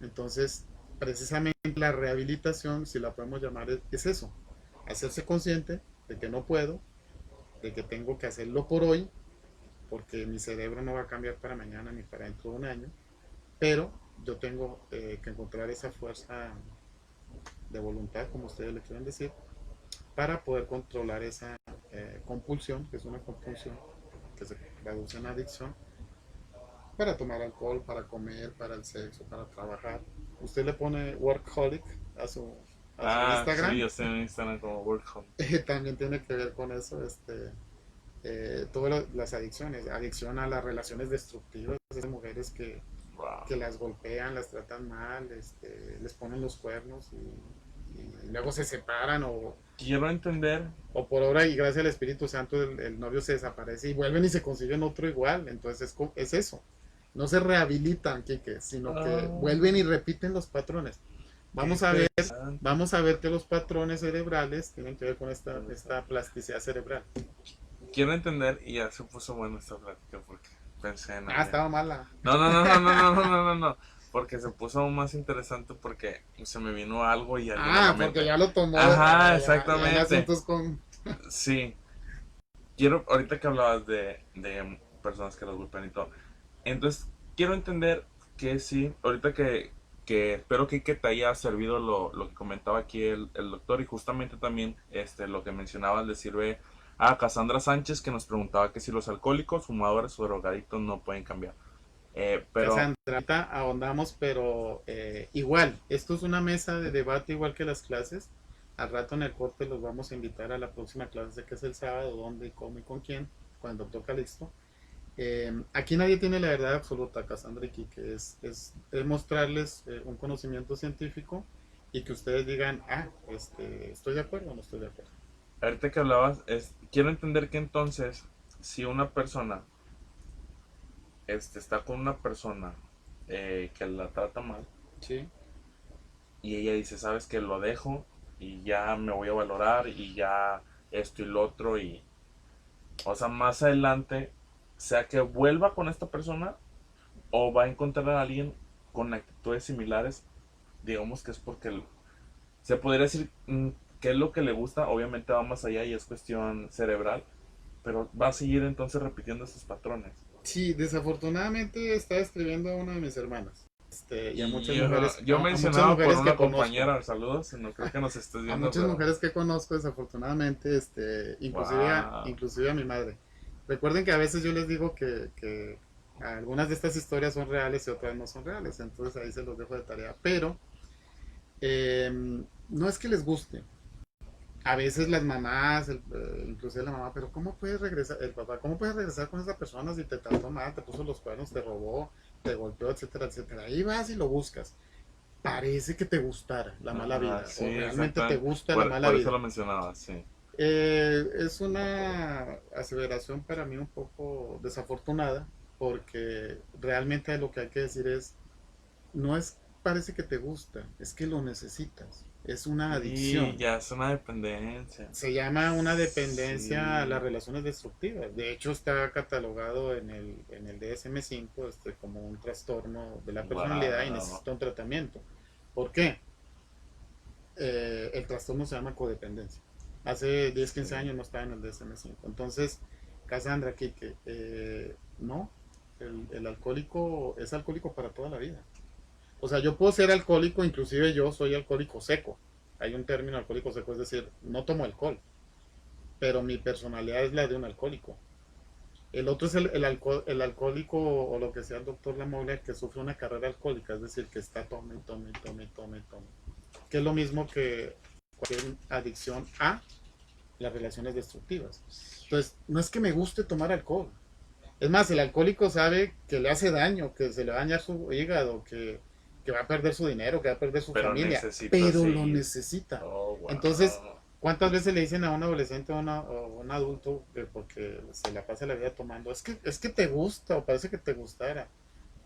Entonces, precisamente la rehabilitación, si la podemos llamar, es eso, hacerse consciente de que no puedo, de que tengo que hacerlo por hoy, porque mi cerebro no va a cambiar para mañana ni para dentro de un año, pero yo tengo que encontrar esa fuerza de voluntad, como ustedes le quieren decir, para poder controlar esa compulsión, que es una compulsión que se traduce en adicción, para tomar alcohol, para comer, para el sexo, para trabajar. Usted le pone workaholic a su Ah, sí, Instagram, yo estoy en Instagram como Workhome. también tiene que ver con eso, todas las adicciones, adicción a las relaciones destructivas, esas mujeres Wow. que las golpean, las tratan mal, les ponen los cuernos y luego se separan Quiero entender. o por obra y gracia del Espíritu Santo el novio se desaparece y vuelven y se consiguen otro igual. Entonces es eso. No se rehabilitan, Kike, sino que Ah, vuelven y repiten los patrones. qué Vamos a ver, interesante. vamos a ver que los patrones cerebrales tienen que ver con esta plasticidad cerebral. Quiero entender, y ya se puso bueno esta plática porque pensé en Ah, alguien. estaba mala. No, no, no, no, no, no, no, no, no, no. Porque se puso aún más interesante porque se me vino algo y alguien a la Ah, porque mente. ya lo tomó. Ajá, Ya el exactamente. asunto es con. Sí. Quiero, ahorita que hablabas de personas que los golpean y todo. Entonces, quiero entender que sí, ahorita que espero que te haya servido lo que comentaba aquí el doctor y justamente también lo que mencionabas le sirve a Cassandra Sánchez que nos preguntaba que si los alcohólicos, fumadores o drogadictos no pueden cambiar. Pero, Cassandra, ahorita ahondamos, pero igual, esto es una mesa de debate igual que las clases. Al rato en el corte los vamos a invitar a la próxima clase que es el sábado, dónde, cómo y con quién, cuando toca listo. Aquí nadie tiene la verdad absoluta, Cassandra y Kike, es mostrarles un conocimiento científico y que ustedes digan, estoy de acuerdo o no estoy de acuerdo. ahorita que hablabas, quiero entender que entonces, si una persona está con una persona que la trata mal, Sí. y ella dice, sabes que lo dejo y ya me voy a valorar y ya esto y lo otro y, o sea, más adelante, sea que vuelva con esta persona o va a encontrar a alguien con actitudes similares, digamos que es porque se podría decir qué es lo que le gusta, obviamente va más allá y es cuestión cerebral, pero va a seguir entonces repitiendo esos patrones. Sí, desafortunadamente está escribiendo a una de mis hermanas. Y a Y muchas mujeres, yo a muchas mencionaba por mujeres que una conozco. compañera, saludos, no creo que nos estés A viendo, muchas pero mujeres que conozco, desafortunadamente, wow. inclusive a mi madre. Recuerden que a veces yo les digo que algunas de estas historias son reales y otras no son reales, entonces ahí se los dejo de tarea. Pero no es que les guste. A veces las mamás, inclusive la mamá, pero ¿cómo puedes regresar, el papá, cómo puedes regresar con esa persona si te trató mal, te puso los cuernos, te robó, te golpeó, etcétera, etcétera? Ahí vas y lo buscas. Parece que te gustara la mala Ajá, vida, sí, o realmente te exactamente. gusta la mala Por eso vida. lo mencionaba, sí. Es una aseveración para mí un poco desafortunada, porque realmente lo que hay que decir es, no es parece que te gusta, es que lo necesitas, es una Y adicción. ya es una dependencia. Se llama una dependencia a las Sí, relaciones destructivas. De hecho, está catalogado en el DSM-5 como un trastorno de la personalidad y wow. necesita un tratamiento. ¿Por qué? El trastorno se llama codependencia. Hace 10 15 Sí. años no estaba en el DSM-5. Entonces, Cassandra, aquí que no, el alcohólico es alcohólico para toda la vida. O sea, yo puedo ser alcohólico, inclusive yo soy alcohólico seco. Hay un término alcohólico seco, es decir, no tomo alcohol, pero mi personalidad es la de un alcohólico. El otro es el alcohólico o lo que sea el doctor Lamolle que sufre una carrera alcohólica, es decir, que está tome, tome, tome, tome, tome. Que es lo mismo que cualquier adicción a las relaciones destructivas. Entonces, no es que me guste tomar alcohol. Es más, el alcohólico sabe que le hace daño, que se le va a dañar su hígado, que va a perder su dinero, que va a perder su Pero familia, necesita pero lo seguir. necesita. Oh, Entonces, wow. ¿cuántas veces le dicen a un adolescente o un adulto que porque se la pasa la vida tomando, es que te gusta o parece que te gustara?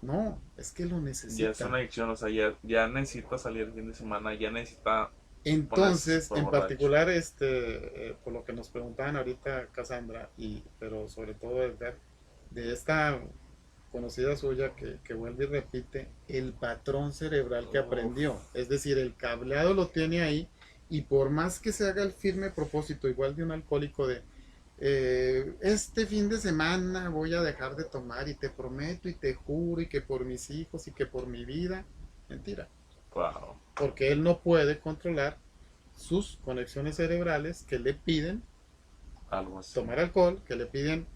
No, es que lo Ya es necesita. una adicción, o sea, ya necesita salir el fin de semana, ya necesita ponerse Entonces, súper en borracho. particular, por lo que nos preguntaban ahorita Cassandra, pero sobre todo Edgar, de esta conocida suya que vuelve y repite el patrón cerebral que Uf, aprendió. Es decir, el cableado lo tiene ahí y por más que se haga el firme propósito, igual de un alcohólico, de este fin de semana voy a dejar de tomar y te prometo y te juro y que por mis hijos y que por mi vida. Mentira, Wow. porque él no puede controlar sus conexiones cerebrales que le piden Algo así. tomar alcohol, que le piden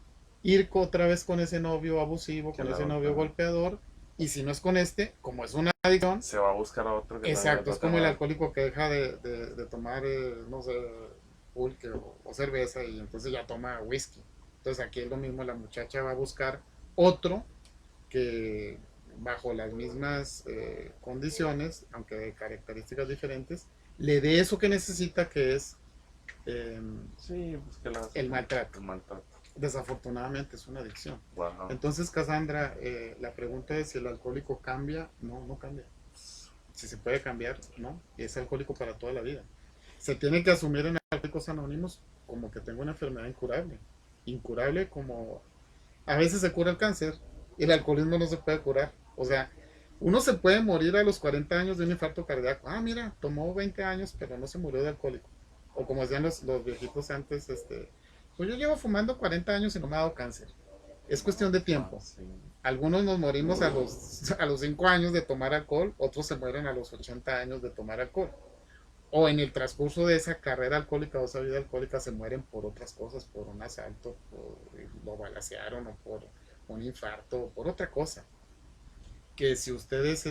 ir otra vez con ese novio abusivo, Que con la ese novio otra golpeador, y si no es con este, como es una adicción, se va a buscar a otro que la exacto, es trate como el mal. alcohólico que deja de tomar, no sé, pulque o cerveza y entonces ya toma whisky. Entonces aquí es lo mismo, la muchacha va a buscar otro que bajo las mismas condiciones, aunque de características diferentes, le dé eso que necesita, que es eh, Sí, pues que la el maltrato. el maltrato. Desafortunadamente es una adicción. Wow. Entonces, Cassandra, la pregunta es si el alcohólico cambia. No, no cambia. Si se puede cambiar, no. Y es alcohólico para toda la vida. Se tiene que asumir en Alcohólicos Anónimos como que tengo una enfermedad incurable. Incurable como a veces se cura el cáncer y el alcoholismo no se puede curar. O sea, uno se puede morir a los 40 años de un infarto cardíaco. Ah, mira, tomó 20 años, pero no se murió de alcohólico. O como decían los viejitos antes, pues yo llevo fumando 40 años y no me ha dado cáncer. Es No, cuestión de ah, tiempo. sí. Algunos nos morimos a los 5 años de tomar alcohol, otros se mueren a los 80 años de tomar alcohol. O en el transcurso de esa carrera alcohólica o esa vida alcohólica se mueren por otras cosas, por un asalto, por lo balacearon o por un infarto o por otra cosa. Que si ustedes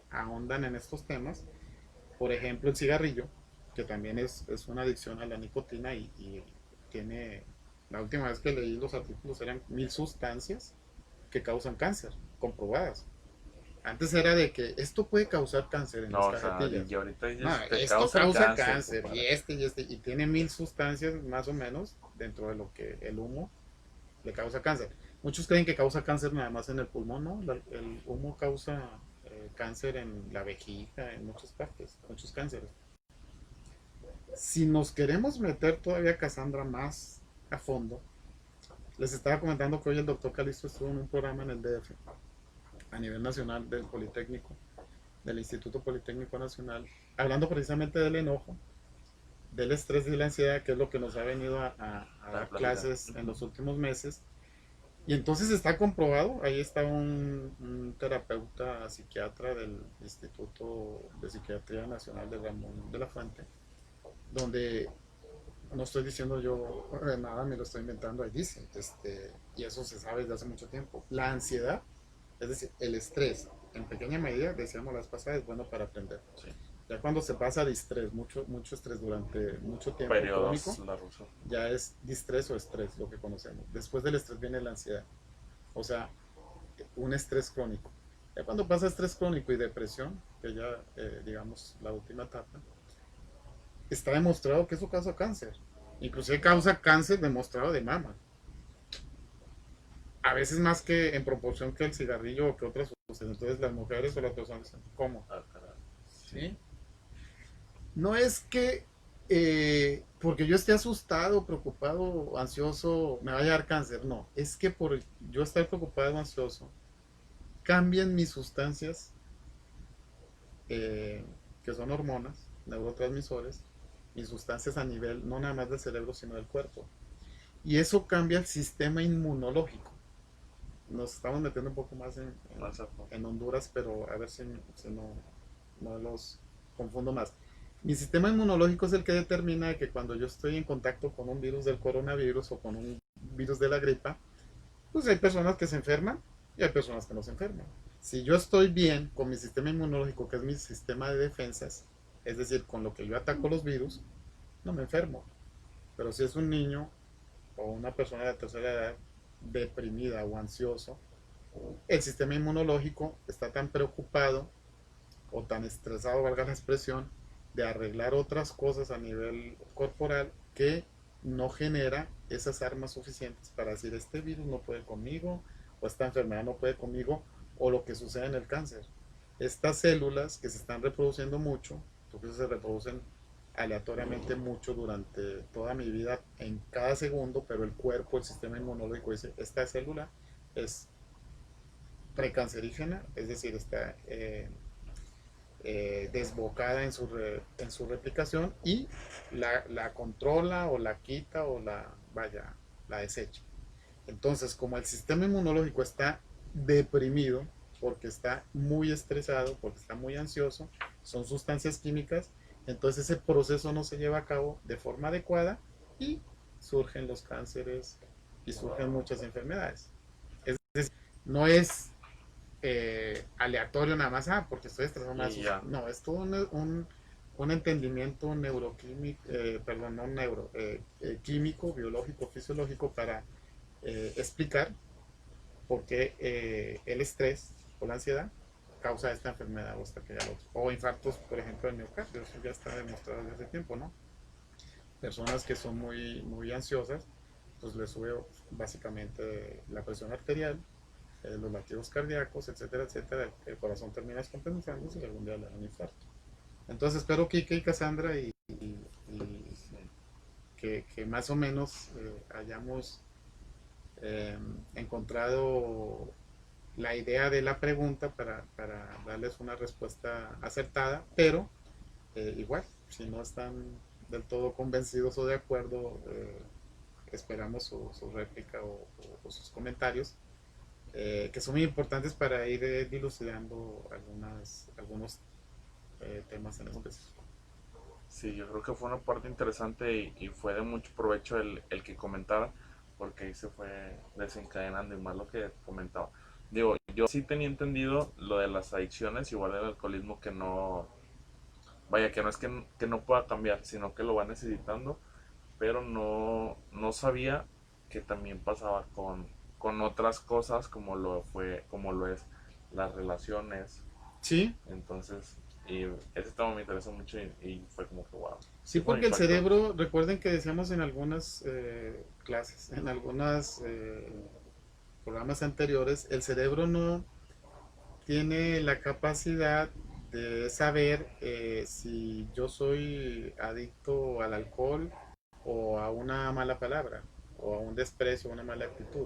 ahondan en estos temas, por ejemplo el cigarrillo, que también es una adicción a la nicotina y tiene, la última vez que leí los artículos eran 1000 sustancias que causan cáncer, comprobadas. Antes era de que esto puede causar cáncer en las No, o sea, cajetillas. y ahorita No, ellos te esto causan causa cáncer, cáncer compadre. y tiene 1000 sustancias más o menos dentro de lo que el humo le causa cáncer. Muchos creen que causa cáncer nada más en el pulmón, ¿no? El humo causa cáncer en la vejiga, en muchas partes, muchos cánceres. Si nos queremos meter todavía, Cassandra, más a fondo, les estaba comentando que hoy el doctor Calisto estuvo en un programa en el DF a nivel nacional del Politécnico, del Instituto Politécnico Nacional, hablando precisamente del enojo, del estrés y la ansiedad, que es lo que nos ha venido a La dar plática. clases en los últimos meses. Y entonces está comprobado, ahí está un terapeuta psiquiatra del Instituto de Psiquiatría Nacional de Ramón de la Fuente, donde no estoy diciendo yo nada, me lo estoy inventando, ahí dice, y eso se sabe desde hace mucho tiempo. La ansiedad, es decir, el estrés, en pequeña medida, decíamos las pasadas, es bueno para aprender. Sí. Ya cuando se pasa de estrés, mucho estrés durante mucho tiempo crónico, Periodos la rusa. ya es distrés o estrés lo que conocemos. Después del estrés viene la ansiedad, o sea, un estrés crónico. Ya cuando pasa estrés crónico y depresión, que ya digamos la última etapa, está demostrado que eso causa cáncer. Inclusive causa cáncer demostrado de mama. A veces más que en proporción que el cigarrillo o que otras sustancias. Entonces las mujeres o las personas dicen, ¿cómo? Ah, caray. Sí. ¿Sí? No es que porque yo esté asustado, preocupado, ansioso, me vaya a dar cáncer. No, es que por yo estar preocupado, ansioso, cambian mis sustancias, eh, que son hormonas, neurotransmisores, mis sustancias a nivel no nada más del cerebro, sino del cuerpo. Y eso cambia el sistema inmunológico. Nos estamos metiendo un poco más Más a fondo. en Honduras, pero a ver si no los confundo más. Mi sistema inmunológico es el que determina que cuando yo estoy en contacto con un virus del coronavirus o con un virus de la gripa, pues hay personas que se enferman y hay personas que no se enferman. Si yo estoy bien con mi sistema inmunológico, que es mi sistema de defensas, es decir, con lo que yo ataco los virus, no me enfermo. Pero si es un niño o una persona de la tercera edad deprimida o ansioso, el sistema inmunológico está tan preocupado o tan estresado, valga la expresión, de arreglar otras cosas a nivel corporal que no genera esas armas suficientes para decir este virus no puede conmigo o esta enfermedad no puede conmigo o lo que sucede en el cáncer. Estas células que se están reproduciendo mucho, porque se reproducen aleatoriamente mucho durante toda mi vida en cada segundo, pero el cuerpo, el sistema inmunológico dice, esta célula es precancerígena, es decir, está desbocada en su replicación y la controla o la quita o la desecha. Entonces, como el sistema inmunológico está deprimido, porque está muy estresado, porque está muy ansioso, son sustancias químicas, entonces ese proceso no se lleva a cabo de forma adecuada y surgen los cánceres y surgen muchas enfermedades. Es decir, no es aleatorio nada más, porque estoy estresado más. No, es todo un entendimiento neuroquímico, perdón, no neuro, químico, biológico, fisiológico para explicar por qué el estrés o la ansiedad causa esta enfermedad o esta que ya o infartos, por ejemplo, del miocardio. Eso ya está demostrado desde hace tiempo, ¿no? Personas que son muy ansiosas, pues les sube básicamente la presión arterial, los latidos cardíacos, etcétera, etcétera. El corazón termina descompensándose y algún día le da un infarto. Entonces espero Kike y Cassandra y que más o menos hayamos encontrado la idea de la pregunta para darles una respuesta acertada, pero igual, si no están del todo convencidos o de acuerdo, esperamos su réplica o sus comentarios, que son muy importantes para ir dilucidando algunos temas en específico. Sí, yo creo que fue una parte interesante y fue de mucho provecho el que comentara, porque ahí se fue desencadenando y más lo que comentaba. Digo, yo sí tenía entendido lo de las adicciones, igual el alcoholismo, que no, vaya, que no es que no pueda cambiar, sino que lo va necesitando, pero no sabía que también pasaba con otras cosas como como lo es las relaciones. Sí. Entonces, y ese tema me interesó mucho y fue como que wow. Sí, porque el cerebro, recuerden que decíamos en algunas clases, en algunos programas anteriores, el cerebro no tiene la capacidad de saber si yo soy adicto al alcohol o a una mala palabra o a un desprecio o una mala actitud,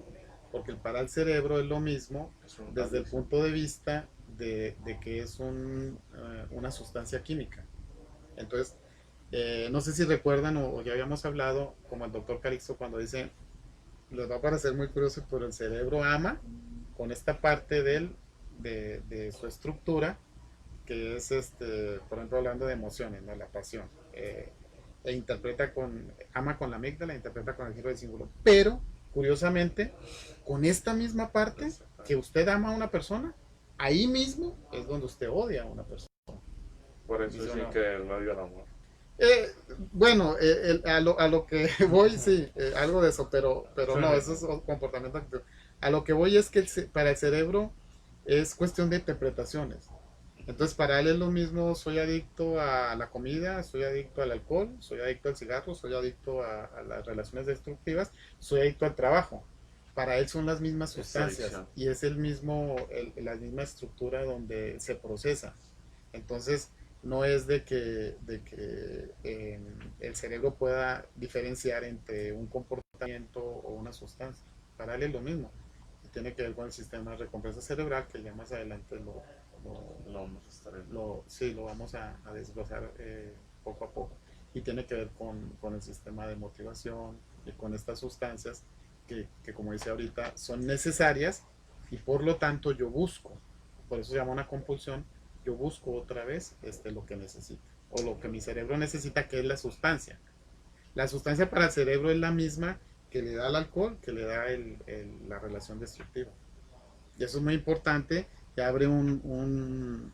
porque para el cerebro es lo mismo desde el punto de vista de que es una sustancia química. Entonces, no sé si recuerdan o ya habíamos hablado, como el doctor Calixto cuando dice, les va a parecer muy curioso, pero el cerebro ama con esta parte de su estructura, que es, por ejemplo, hablando de emociones, ¿no? La pasión. E ama con la amígdala, interpreta con el giro del símbolo. Pero, curiosamente, con esta misma parte que usted ama a una persona, ahí mismo es donde usted odia a una persona. Por eso sí no, que el odio al amor. Bueno, a lo que voy, sí, algo de eso, pero no, eso es un comportamiento activo. A lo que voy es que para el cerebro es cuestión de interpretaciones. Entonces, para él es lo mismo, soy adicto a la comida, soy adicto al alcohol, soy adicto al cigarro, soy adicto a las relaciones destructivas, soy adicto al trabajo. Para él son las mismas sustancias y es la misma estructura donde se procesa. Entonces, no es de que el cerebro pueda diferenciar entre un comportamiento o una sustancia. Para él es lo mismo. Y tiene que ver con el sistema de recompensa cerebral, que ya más adelante lo vamos a desglosar poco a poco. Y tiene que ver con el sistema de motivación y con estas sustancias que, como dice ahorita, son necesarias y por lo tanto yo busco. Por eso se llama una compulsión. Yo busco otra vez lo que necesito o lo que mi cerebro necesita, que es la sustancia. La sustancia para el cerebro es la misma que le da el alcohol, que le da la relación destructiva. Y eso es muy importante y abre un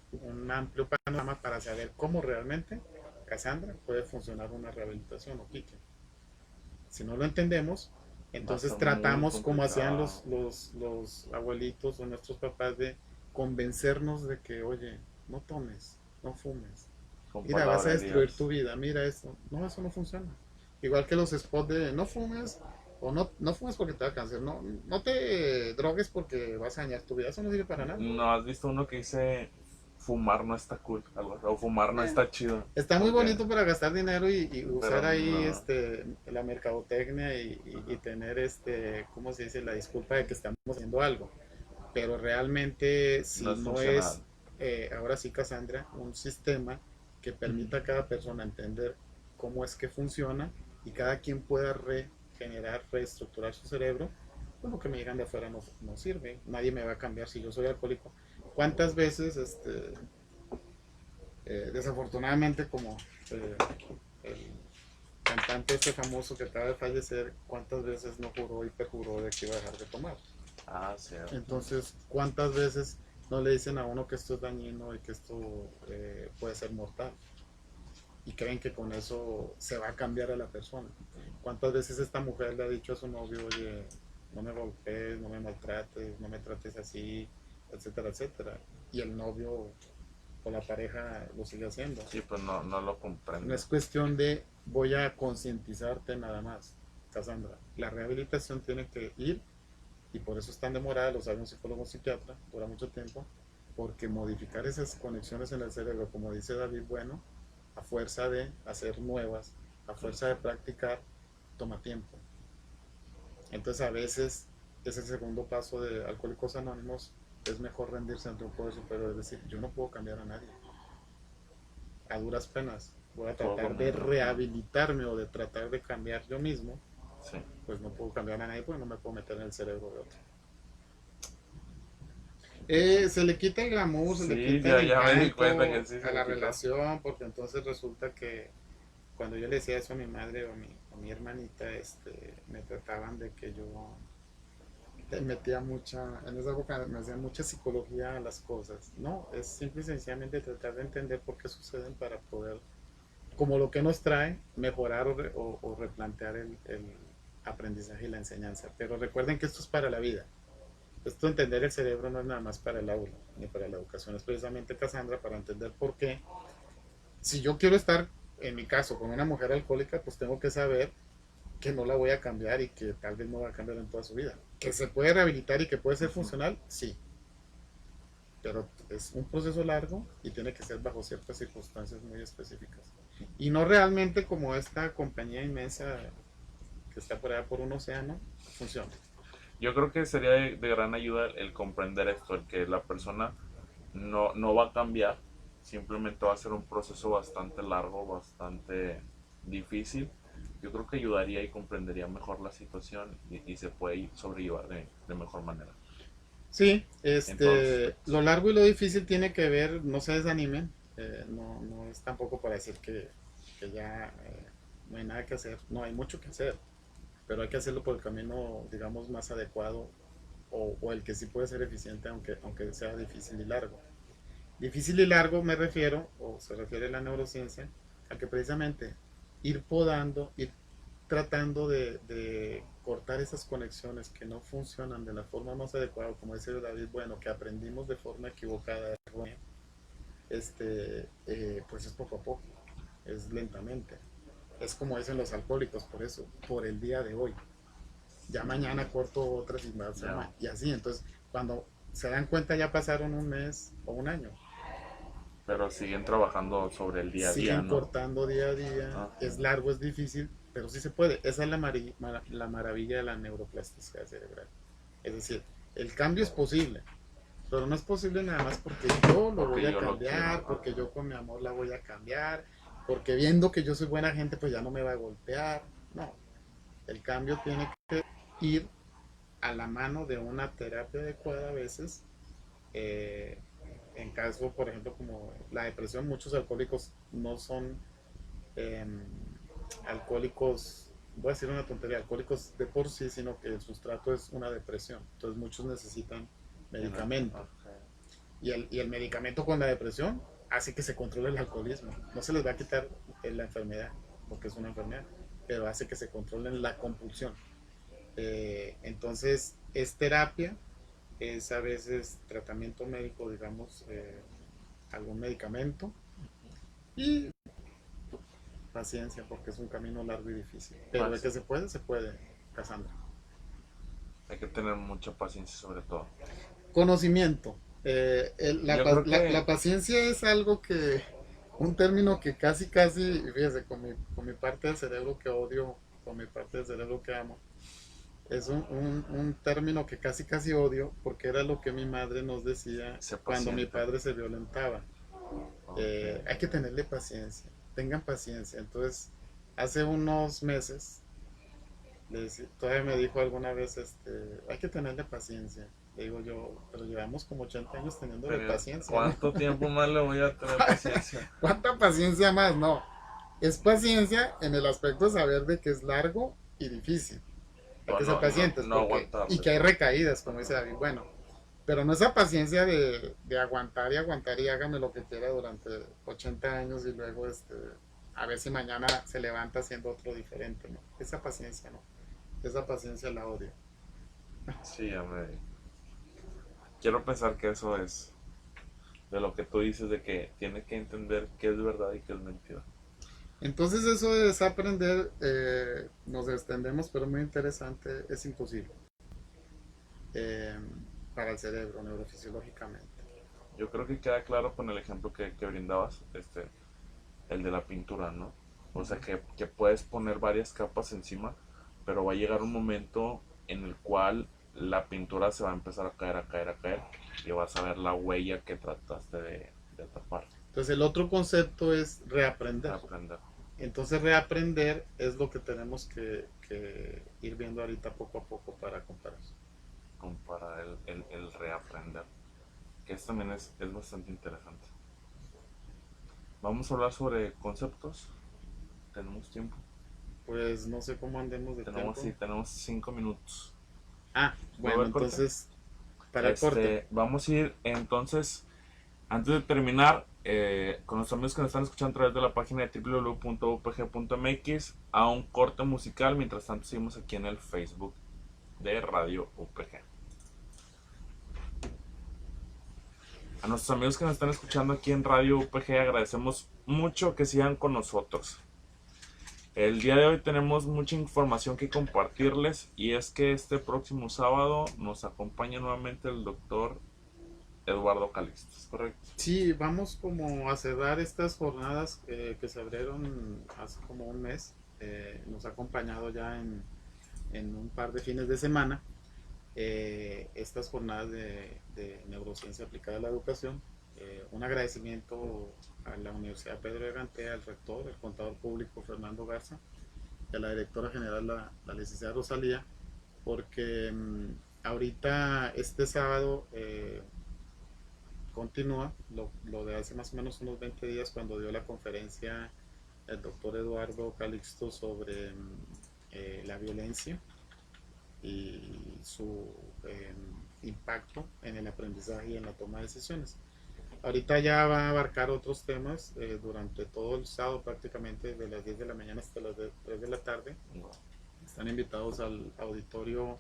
amplio panorama para saber cómo realmente, Cassandra, puede funcionar una rehabilitación o Quique. Si no lo entendemos, entonces tratamos como hacían los abuelitos o nuestros papás de convencernos de que, oye, no tomes, no fumes. Mira, vas a destruir tu vida, mira eso. No, eso no funciona. Igual que los spots de no fumes o no fumes porque te da cáncer. No te drogues porque vas a dañar tu vida. Eso no sirve para nada. ¿No has visto uno que dice fumar no está cool? O fumar no está chido. Está muy bonito para gastar dinero y usar ahí la mercadotecnia y tener ¿cómo se dice? La disculpa de que estamos haciendo algo. Pero realmente si no es ahora sí, Cassandra, un sistema que permita a cada persona entender cómo es que funciona y cada quien pueda regenerar, reestructurar su cerebro. Pues lo que me llegan de afuera no sirve, nadie me va a cambiar si yo soy alcohólico. ¿Cuántas veces, desafortunadamente, como el cantante este famoso que acaba de fallecer, cuántas veces no juró y perjuró de que iba a dejar de tomar? Ah, cierto. Entonces, ¿cuántas veces no le dicen a uno que esto es dañino y que esto puede ser mortal? Y creen que con eso se va a cambiar a la persona. ¿Cuántas veces esta mujer le ha dicho a su novio, oye, no me golpees, no me maltrates, no me trates así, etcétera, etcétera? Y el novio o la pareja lo sigue haciendo. Sí, pues no lo No comprende. es cuestión de voy a concientizarte nada más, Cassandra. La rehabilitación tiene que ir, y por eso están demoradas, lo sabe un psicólogo o psiquiatra, dura mucho tiempo, porque modificar esas conexiones en el cerebro, como dice David Bueno, a fuerza de hacer nuevas, a fuerza de practicar, toma tiempo. Entonces a veces ese segundo paso de Alcohólicos Anónimos es mejor rendirse ante un poder superior, es decir, yo no puedo cambiar a nadie, a duras penas voy a Puedo tratar de comer. rehabilitarme o de tratar de cambiar yo mismo, Sí. pues no puedo cambiar a nadie porque no me puedo meter en el cerebro de otro. Se le quita el glamour, se le Sí, quita el ya me di encanto cuenta que sí se a le la quitó. relación, porque entonces resulta que cuando yo le decía eso a mi madre o mi hermanita, me trataban de que yo te metía mucha, en esa época me hacían mucha psicología a las cosas. No, es simple y sencillamente tratar de entender por qué suceden para poder, como lo que nos trae, mejorar o replantear el aprendizaje y la enseñanza. Pero recuerden que esto es para la vida. Esto entender el cerebro no es nada más para el aula ni para la educación, es precisamente, Cassandra, para entender por qué. Si yo quiero estar, en mi caso, con una mujer alcohólica, pues tengo que saber que no la voy a cambiar y que tal vez no va a cambiar en toda su vida. Que se puede rehabilitar y que puede ser Ujú. funcional, sí, pero es un proceso largo y tiene que ser bajo ciertas circunstancias muy específicas. Y no realmente como esta compañía inmensa que está por allá por un océano funciona. Yo creo que sería de gran ayuda el comprender esto, el que la persona no va a cambiar, simplemente va a ser un proceso bastante largo, bastante difícil. Yo creo que ayudaría y comprendería mejor la situación y se puede sobrellevar de mejor manera. Sí, Entonces, lo largo y lo difícil tiene que ver, no se desanimen, no es tampoco para decir que ya no hay nada que hacer, no hay mucho que hacer, pero hay que hacerlo por el camino, digamos, más adecuado o el que sí puede ser eficiente, aunque sea difícil y largo. Difícil y largo me refiero, o se refiere la neurociencia, a que precisamente ir podando, ir tratando de cortar esas conexiones que no funcionan de la forma más adecuada, como dice David, bueno, que aprendimos de forma equivocada, errónea, pues es poco a poco, es lentamente. Es como dicen los alcohólicos, por eso, por el día de hoy. Ya mañana corto otras y más, ya, y así. Entonces, cuando se dan cuenta ya pasaron un mes o un año. pero siguen trabajando sobre el día a día, Siguen ¿no? cortando día a día, Ajá. es largo, es difícil, pero sí se puede. Esa es la maravilla de la neuroplasticidad cerebral. Es decir, el cambio es posible, pero no es posible nada más porque yo lo voy Porque a yo lo quiero. cambiar, Ajá. porque yo con mi amor la voy a cambiar, porque viendo que yo soy buena gente, pues ya no me va a golpear. No, el cambio tiene que ir a la mano de una terapia adecuada a veces. eh, en caso, por ejemplo, como la depresión, muchos alcohólicos no son eh, alcohólicos, voy a decir una tontería, alcohólicos de por sí, sino que el sustrato es una depresión. Entonces muchos necesitan medicamento. Okay. Y el medicamento con la depresión hace que se controle el alcoholismo. No se les va a quitar la enfermedad, porque es una enfermedad, pero hace que se controle la compulsión. Entonces es terapia, es a veces tratamiento médico, digamos, algún medicamento y paciencia porque es un camino largo y difícil. Pero de Pues que se puede, Cassandra. hay que tener mucha paciencia sobre todo. Conocimiento. Yo creo La que paciencia es algo que, un término que casi, fíjese, con mi parte del cerebro que odio, con mi parte del cerebro que amo, Es un término que casi casi odio porque era lo que mi madre nos decía Sé cuando mi paciente. padre se violentaba. Ok. Hay que tenerle paciencia, tengan paciencia. Entonces, hace unos meses, todavía me dijo alguna vez, hay que tenerle paciencia. Le digo yo, pero llevamos como 80 años teniéndole Pero, paciencia, ¿no? ¿cuánto tiempo más le voy a tener paciencia? ¿Cuánta paciencia más? No, es paciencia en el aspecto de saber de que es largo y difícil. Hay O que ser no, no, pacientes no y aguantarle, que hay pues. recaídas, como dice David. Bueno, pero no esa paciencia de aguantar y hágame lo que quiera durante 80 años y luego a ver si mañana se levanta siendo otro diferente, ¿no? Esa paciencia no, esa paciencia la odio. Sí, hombre. Quiero pensar que eso es de lo que tú dices, de que tiene que entender qué es verdad y qué es mentira. Entonces eso es aprender, nos extendemos, pero muy interesante, es imposible eh, para el cerebro, neurofisiológicamente. Yo creo que queda claro con el ejemplo que brindabas, el de la pintura, ¿no? O sea, que puedes poner varias capas encima, pero va a llegar un momento en el cual la pintura se va a empezar a caer, a caer, a caer, y vas a ver la huella que trataste de tapar, Entonces el otro concepto es de reaprender. aprender, Entonces reaprender es lo que tenemos que ir viendo ahorita poco a poco para comparar. comparar el reaprender, que eso también es bastante interesante. Vamos a hablar sobre conceptos, tenemos tiempo, Pues no sé cómo andemos de tenemos, tiempo. sí, tenemos 5 minutos. ¿Va a Bueno, haber corte? entonces para el corte. Vamos a ir entonces. Antes de terminar, con los amigos que nos están escuchando a través de la página de www.upg.mx, a un corte musical. Mientras tanto, seguimos aquí en el Facebook de Radio UPG. A nuestros amigos que nos están escuchando aquí en Radio UPG, agradecemos mucho que sigan con nosotros. El día de hoy tenemos mucha información que compartirles y es que este próximo sábado nos acompaña nuevamente el doctor Eduardo Calixto, ¿es correcto? Sí, vamos como a cerrar estas jornadas que se abrieron hace como un mes. Nos ha acompañado ya en un par de fines de semana estas jornadas de neurociencia aplicada a la educación. Un agradecimiento a la Universidad Pedro de Gantea, al rector, el contador público Fernando Garza, y a la directora general, la licenciada Rosalía, porque ahorita este sábado continúa lo de hace más o menos unos 20 días cuando dio la conferencia el doctor Eduardo Calixto sobre la violencia y su impacto en el aprendizaje y en la toma de decisiones. Ahorita ya va a abarcar otros temas durante todo el sábado prácticamente de las 10 de la mañana hasta las 3 de la tarde. No. Están invitados al auditorio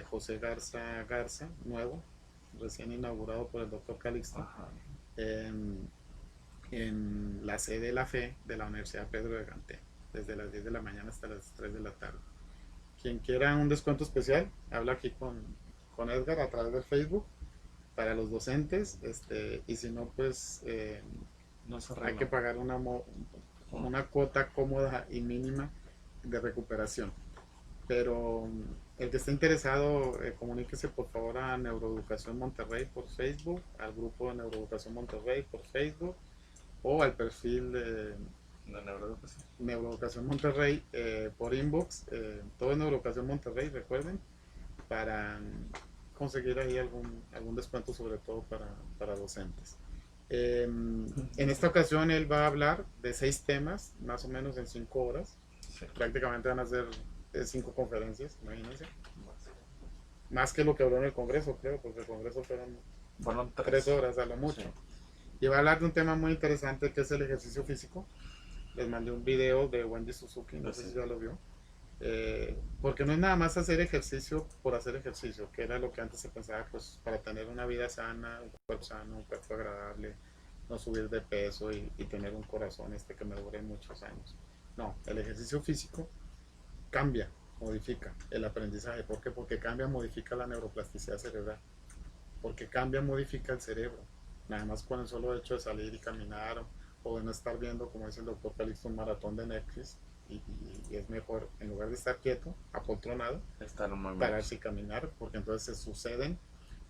José Garza Garza, nuevo, recién inaugurado por el doctor Calixto, Ajá. en la sede de la FE de la Universidad Pedro de Gante, desde las 10 de la mañana hasta las 3 de la tarde. Quien quiera un descuento especial, habla aquí con Edgar a través del Facebook para los docentes, y si no, pues No se hay que arregla. pagar una cuota cómoda y mínima de recuperación. Pero el que esté interesado, comuníquese por favor a Neuroeducación Monterrey por Facebook, al grupo de Neuroeducación Monterrey por Facebook o al perfil de De neuroeducación. Neuroeducación Monterrey por inbox. Todo es Neuroeducación Monterrey, recuerden, para conseguir ahí algún descuento, sobre todo para docentes. En esta ocasión él va a hablar de 6 temas, más o menos en 5 horas. Sí. Prácticamente van a ser 5 conferencias, imagínense. Más que lo que habló en el Congreso, creo, porque el Congreso Fueron 3 horas a lo mucho. Sí. Y va a hablar de un tema muy interesante que es el ejercicio físico. Les mandé un video de Wendy Suzuki, no sé si ya lo vio. Porque no es nada más hacer ejercicio por hacer ejercicio, que era lo que antes se pensaba, pues para tener una vida sana, un cuerpo sano, un cuerpo agradable, no subir de peso y tener un corazón que me dure muchos años. No, el ejercicio físico cambia, modifica el aprendizaje. ¿Por qué? Porque cambia, modifica la neuroplasticidad cerebral. Porque cambia, modifica el cerebro. Nada más con el solo hecho de salir y caminar o de no estar viendo, como dice el doctor Calixto, un maratón de Netflix, y es mejor, en lugar de estar quieto, apoltronado, Estar en movimiento. pararse y caminar, porque entonces se suceden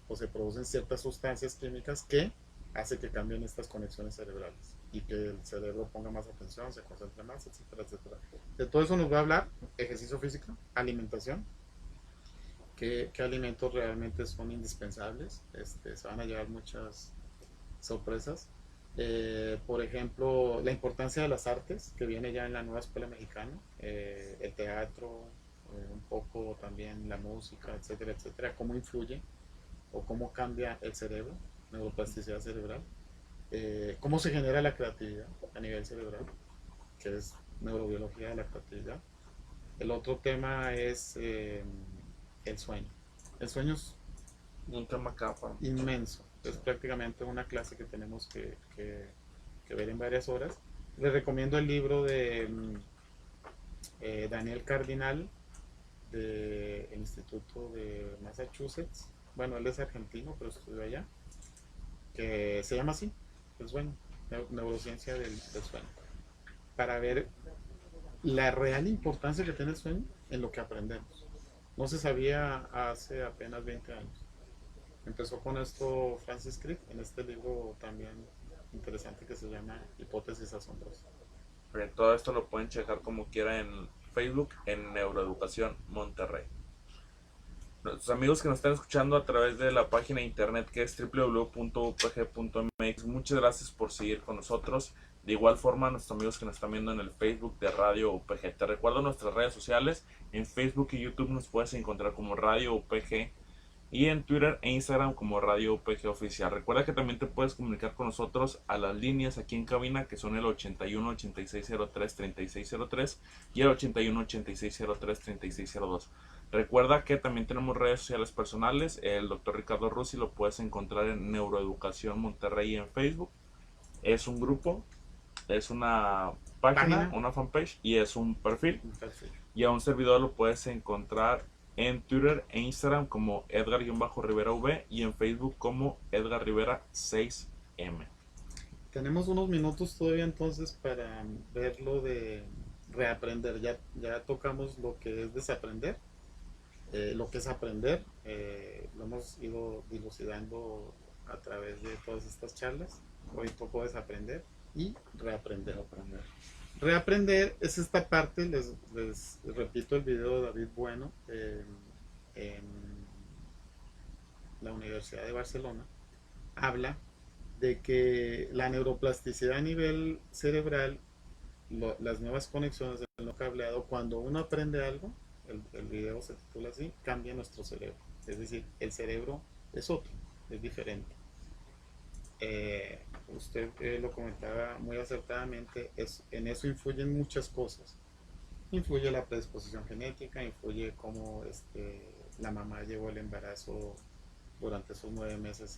o se producen ciertas sustancias químicas que hace que cambien estas conexiones cerebrales y que el cerebro ponga más atención, se concentre más, etcétera, etcétera. De todo eso nos va a hablar ejercicio físico, alimentación, qué alimentos realmente son indispensables. Se van a llevar muchas sorpresas. Por ejemplo, la importancia de las artes, que viene ya en la nueva escuela mexicana, el teatro, un poco también la música, etcétera, etcétera, cómo influye o cómo cambia el cerebro, neuroplasticidad cerebral, cómo se genera la creatividad a nivel cerebral, que es neurobiología de la creatividad. El otro tema es el sueño. El sueño es Un tema capa. inmenso, es prácticamente una clase que tenemos que ver en varias horas. Les recomiendo el libro de Daniel Cardinal del Instituto de Massachusetts. Bueno, él es argentino, pero estudió allá, que se llama así, el sueño, neurociencia del sueño, para ver la real importancia que tiene el sueño en lo que aprendemos. No se sabía hace apenas 20 años. Empezó con esto Francis Crick en este libro también interesante que se llama Hipótesis Asombrosas. Bien, todo esto lo pueden checar como quiera en Facebook, en Neuroeducación Monterrey. Nuestros amigos que nos están escuchando a través de la página de internet que es www.upg.mx, muchas gracias por seguir con nosotros. De igual forma, nuestros amigos que nos están viendo en el Facebook de Radio UPG. Te recuerdo nuestras redes sociales. En Facebook y YouTube nos puedes encontrar como Radio UPG. Y en Twitter e Instagram como Radio UPG Oficial. Recuerda que también te puedes comunicar con nosotros a las líneas aquí en cabina, que son el 81 8603 3603 y el 81 8603 3602. Recuerda que también tenemos redes sociales personales. El doctor Ricardo Russi lo puedes encontrar en Neuroeducación Monterrey en Facebook. Es un grupo, es una página, una fanpage y es un perfil. Y a un servidor lo puedes encontrar en Twitter e Instagram como Edgar-Rivera V y en Facebook como Edgar Rivera 6M. Tenemos unos minutos todavía entonces para ver lo de reaprender. Ya tocamos lo que es desaprender, lo que es aprender. Lo hemos ido dilucidando a través de todas estas charlas. Hoy tocó desaprender y reaprender. Reaprender es esta parte, les repito el video de David Bueno en la Universidad de Barcelona, habla de que la neuroplasticidad a nivel cerebral, las nuevas conexiones del no cableado, cuando uno aprende algo, el video se titula así, cambia nuestro cerebro. Es decir, el cerebro es otro, es diferente. Usted lo comentaba muy acertadamente, en eso influyen muchas cosas. Influye la predisposición genética, influye cómo la mamá llevó el embarazo durante esos 9 meses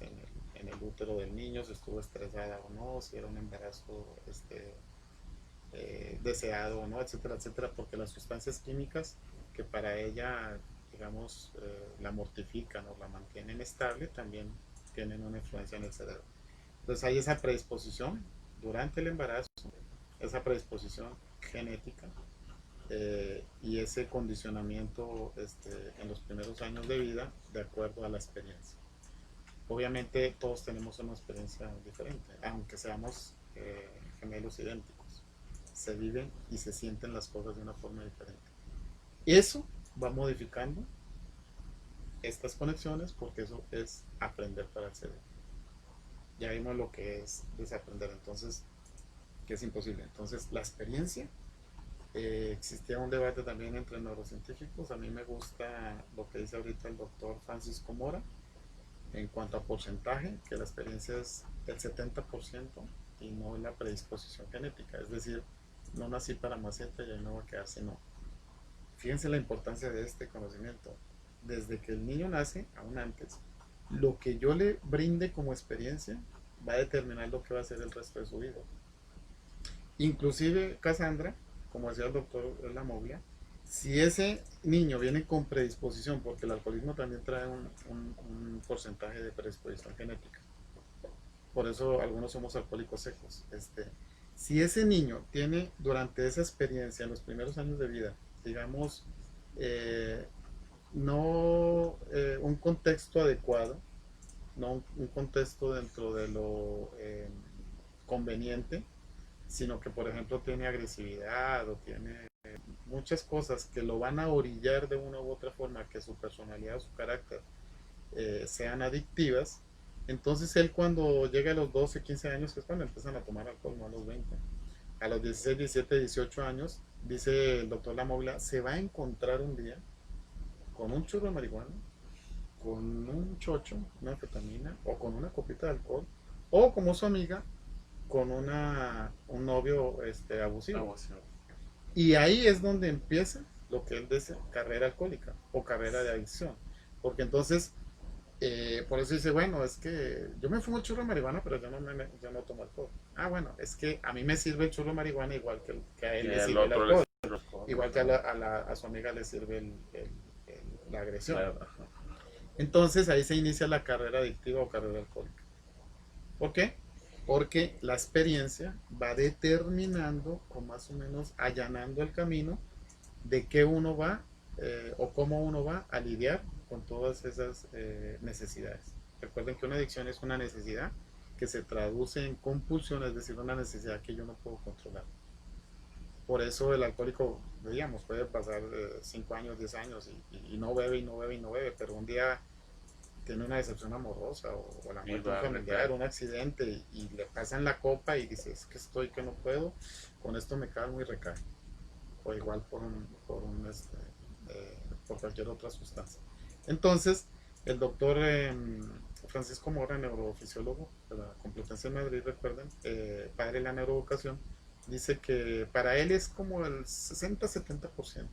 en el útero del niño, si estuvo estresada o no, si era un embarazo deseado o no, etcétera, etcétera, porque las sustancias químicas que para ella, digamos, la mortifican o la mantienen estable, también tienen una influencia en el cerebro. Entonces hay esa predisposición durante el embarazo, esa predisposición genética y ese condicionamiento en los primeros años de vida de acuerdo a la experiencia. Obviamente todos tenemos una experiencia diferente, aunque seamos gemelos idénticos. Se viven y se sienten las cosas de una forma diferente. Eso va modificando estas conexiones porque eso es aprender para el cerebro. Ya vimos lo que es desaprender, entonces, que es imposible. Entonces, la experiencia, existía un debate también entre neurocientíficos. A mí me gusta lo que dice ahorita el doctor Francisco Mora en cuanto a porcentaje, que la experiencia es el 70% y no la predisposición genética. Es decir, no nací para maceta y ahí no va a quedar, sino, fíjense la importancia de este conocimiento. Desde que el niño nace, aún antes, lo que yo le brinde como experiencia va a determinar lo que va a ser el resto de su vida. Inclusive Cassandra, como decía el doctor Lamoglia, si ese niño viene con predisposición, porque el alcoholismo también trae un porcentaje de predisposición genética, por eso algunos somos alcohólicos secos, Si ese niño tiene durante esa experiencia, en los primeros años de vida, digamos, eh, no un contexto adecuado, no un contexto dentro de lo conveniente, sino que por ejemplo tiene agresividad o tiene muchas cosas que lo van a orillar de una u otra forma que su personalidad o su carácter sean adictivas, entonces él cuando llega a los 12, 15 años, que es cuando empiezan a tomar alcohol, no a los 20, a los 16, 17, 18 años, dice el doctor Lamoglia, se va a encontrar un día con un churro de marihuana, con un chocho, una anfetamina, o con una copita de alcohol, o como su amiga, con un novio abusivo. Aguación. Y ahí es donde empieza lo que él dice carrera alcohólica o carrera de adicción. Porque entonces, por eso dice, bueno, es que yo me fumo el churro de marihuana, pero yo no tomo alcohol. Ah, bueno, es que a mí me sirve el churro de marihuana igual que a él Y le el sirve el otro le alcohol. sirve el alcohol. Igual que a su amiga le sirve la agresión. Ajá. Entonces ahí se inicia la carrera adictiva o carrera alcohólica. ¿Por qué? Porque la experiencia va determinando o más o menos allanando el camino de qué uno va o cómo uno va a lidiar con todas esas necesidades. Recuerden que una adicción es una necesidad que se traduce en compulsión, es decir, una necesidad que yo no puedo controlar. Por eso el alcohólico, digamos, puede pasar 5 años, 10 años y no bebe y no bebe y no bebe, pero un día tiene una decepción amorosa o la muerte de un familiar, un accidente y le pasan la copa y dice, es que estoy que no puedo, con esto me calmo y recae. O igual por cualquier otra sustancia. Entonces, el doctor Francisco Mora, neurofisiólogo de la Complutense de Madrid, recuerden, padre de la neuroeducación, dice que para él es como el 60-70%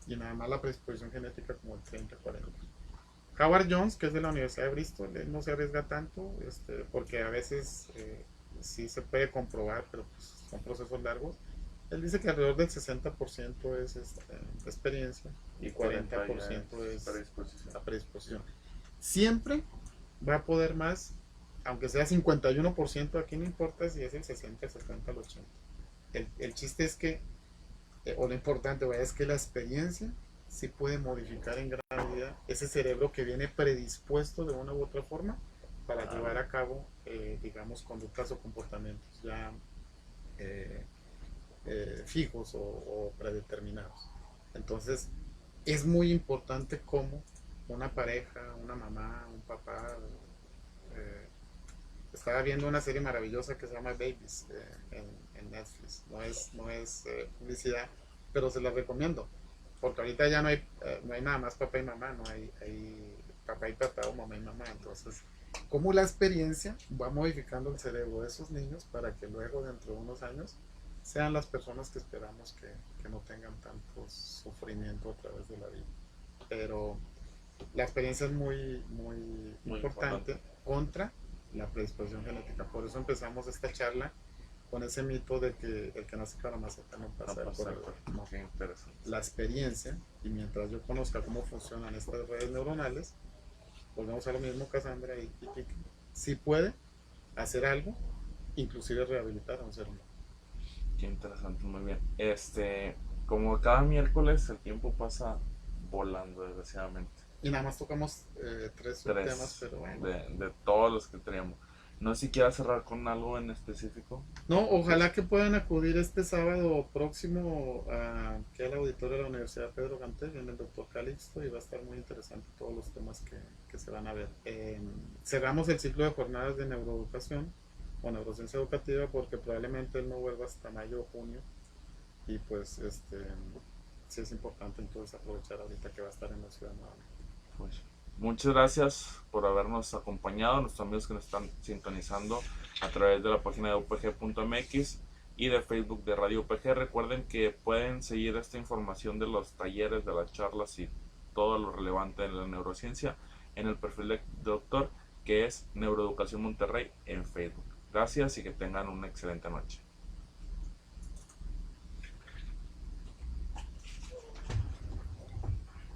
y nada más la predisposición genética como el 30-40%. Howard Jones, que es de la Universidad de Bristol, él no se arriesga tanto, porque a veces sí se puede comprobar, pero pues, son procesos largos. Él dice que alrededor del 60% es experiencia y 40% es la predisposición. Siempre va a poder más, aunque sea 51%, aquí no importa si es el 60, el 70, el 80. El chiste es que, o lo importante es que la experiencia sí puede modificar en gran medida ese cerebro que viene predispuesto de una u otra forma para llevar a cabo, digamos, conductas o comportamientos ya eh, fijos o predeterminados. Entonces, es muy importante cómo una pareja, una mamá, un papá, eh, estaba viendo una serie maravillosa que se llama Babies en Netflix. No es publicidad, pero se la recomiendo. Porque ahorita ya no hay nada más papá y mamá, no hay papá y papá o mamá y mamá. Entonces, cómo la experiencia va modificando el cerebro de esos niños para que luego, dentro de unos años, sean las personas que esperamos que no tengan tanto sufrimiento a través de la vida. Pero la experiencia es muy importante contra la predisposición genética. Por eso empezamos esta charla con ese mito de que el que nace con la maceta no pasa por el no. La experiencia, y mientras yo conozca cómo funcionan estas redes neuronales, volvemos a lo mismo, Cassandra y Kiki, si puede hacer algo, inclusive rehabilitar a un ser humano. Qué interesante, muy bien. Como cada miércoles el tiempo pasa volando, desgraciadamente. Y nada más tocamos tres subtemas, pero bueno. De todos los que teníamos. No sé si quieras cerrar con algo en específico. No, ojalá que puedan acudir este sábado próximo aquí al auditorio de la Universidad Pedro Gantel, viene el doctor Calixto y va a estar muy interesante todos los temas que se van a ver. Cerramos el ciclo de jornadas de neuroeducación o neurociencia educativa porque probablemente él no vuelva hasta mayo o junio y pues sí es importante entonces aprovechar ahorita que va a estar en la ciudad nuevamente. Pues, muchas gracias por habernos acompañado, nuestros amigos que nos están sintonizando a través de la página de upg.mx y de Facebook de Radio UPG. Recuerden que pueden seguir esta información de los talleres, de las charlas y todo lo relevante en la neurociencia en el perfil de doctor, que es Neuroeducación Monterrey en Facebook. Gracias y que tengan una excelente noche.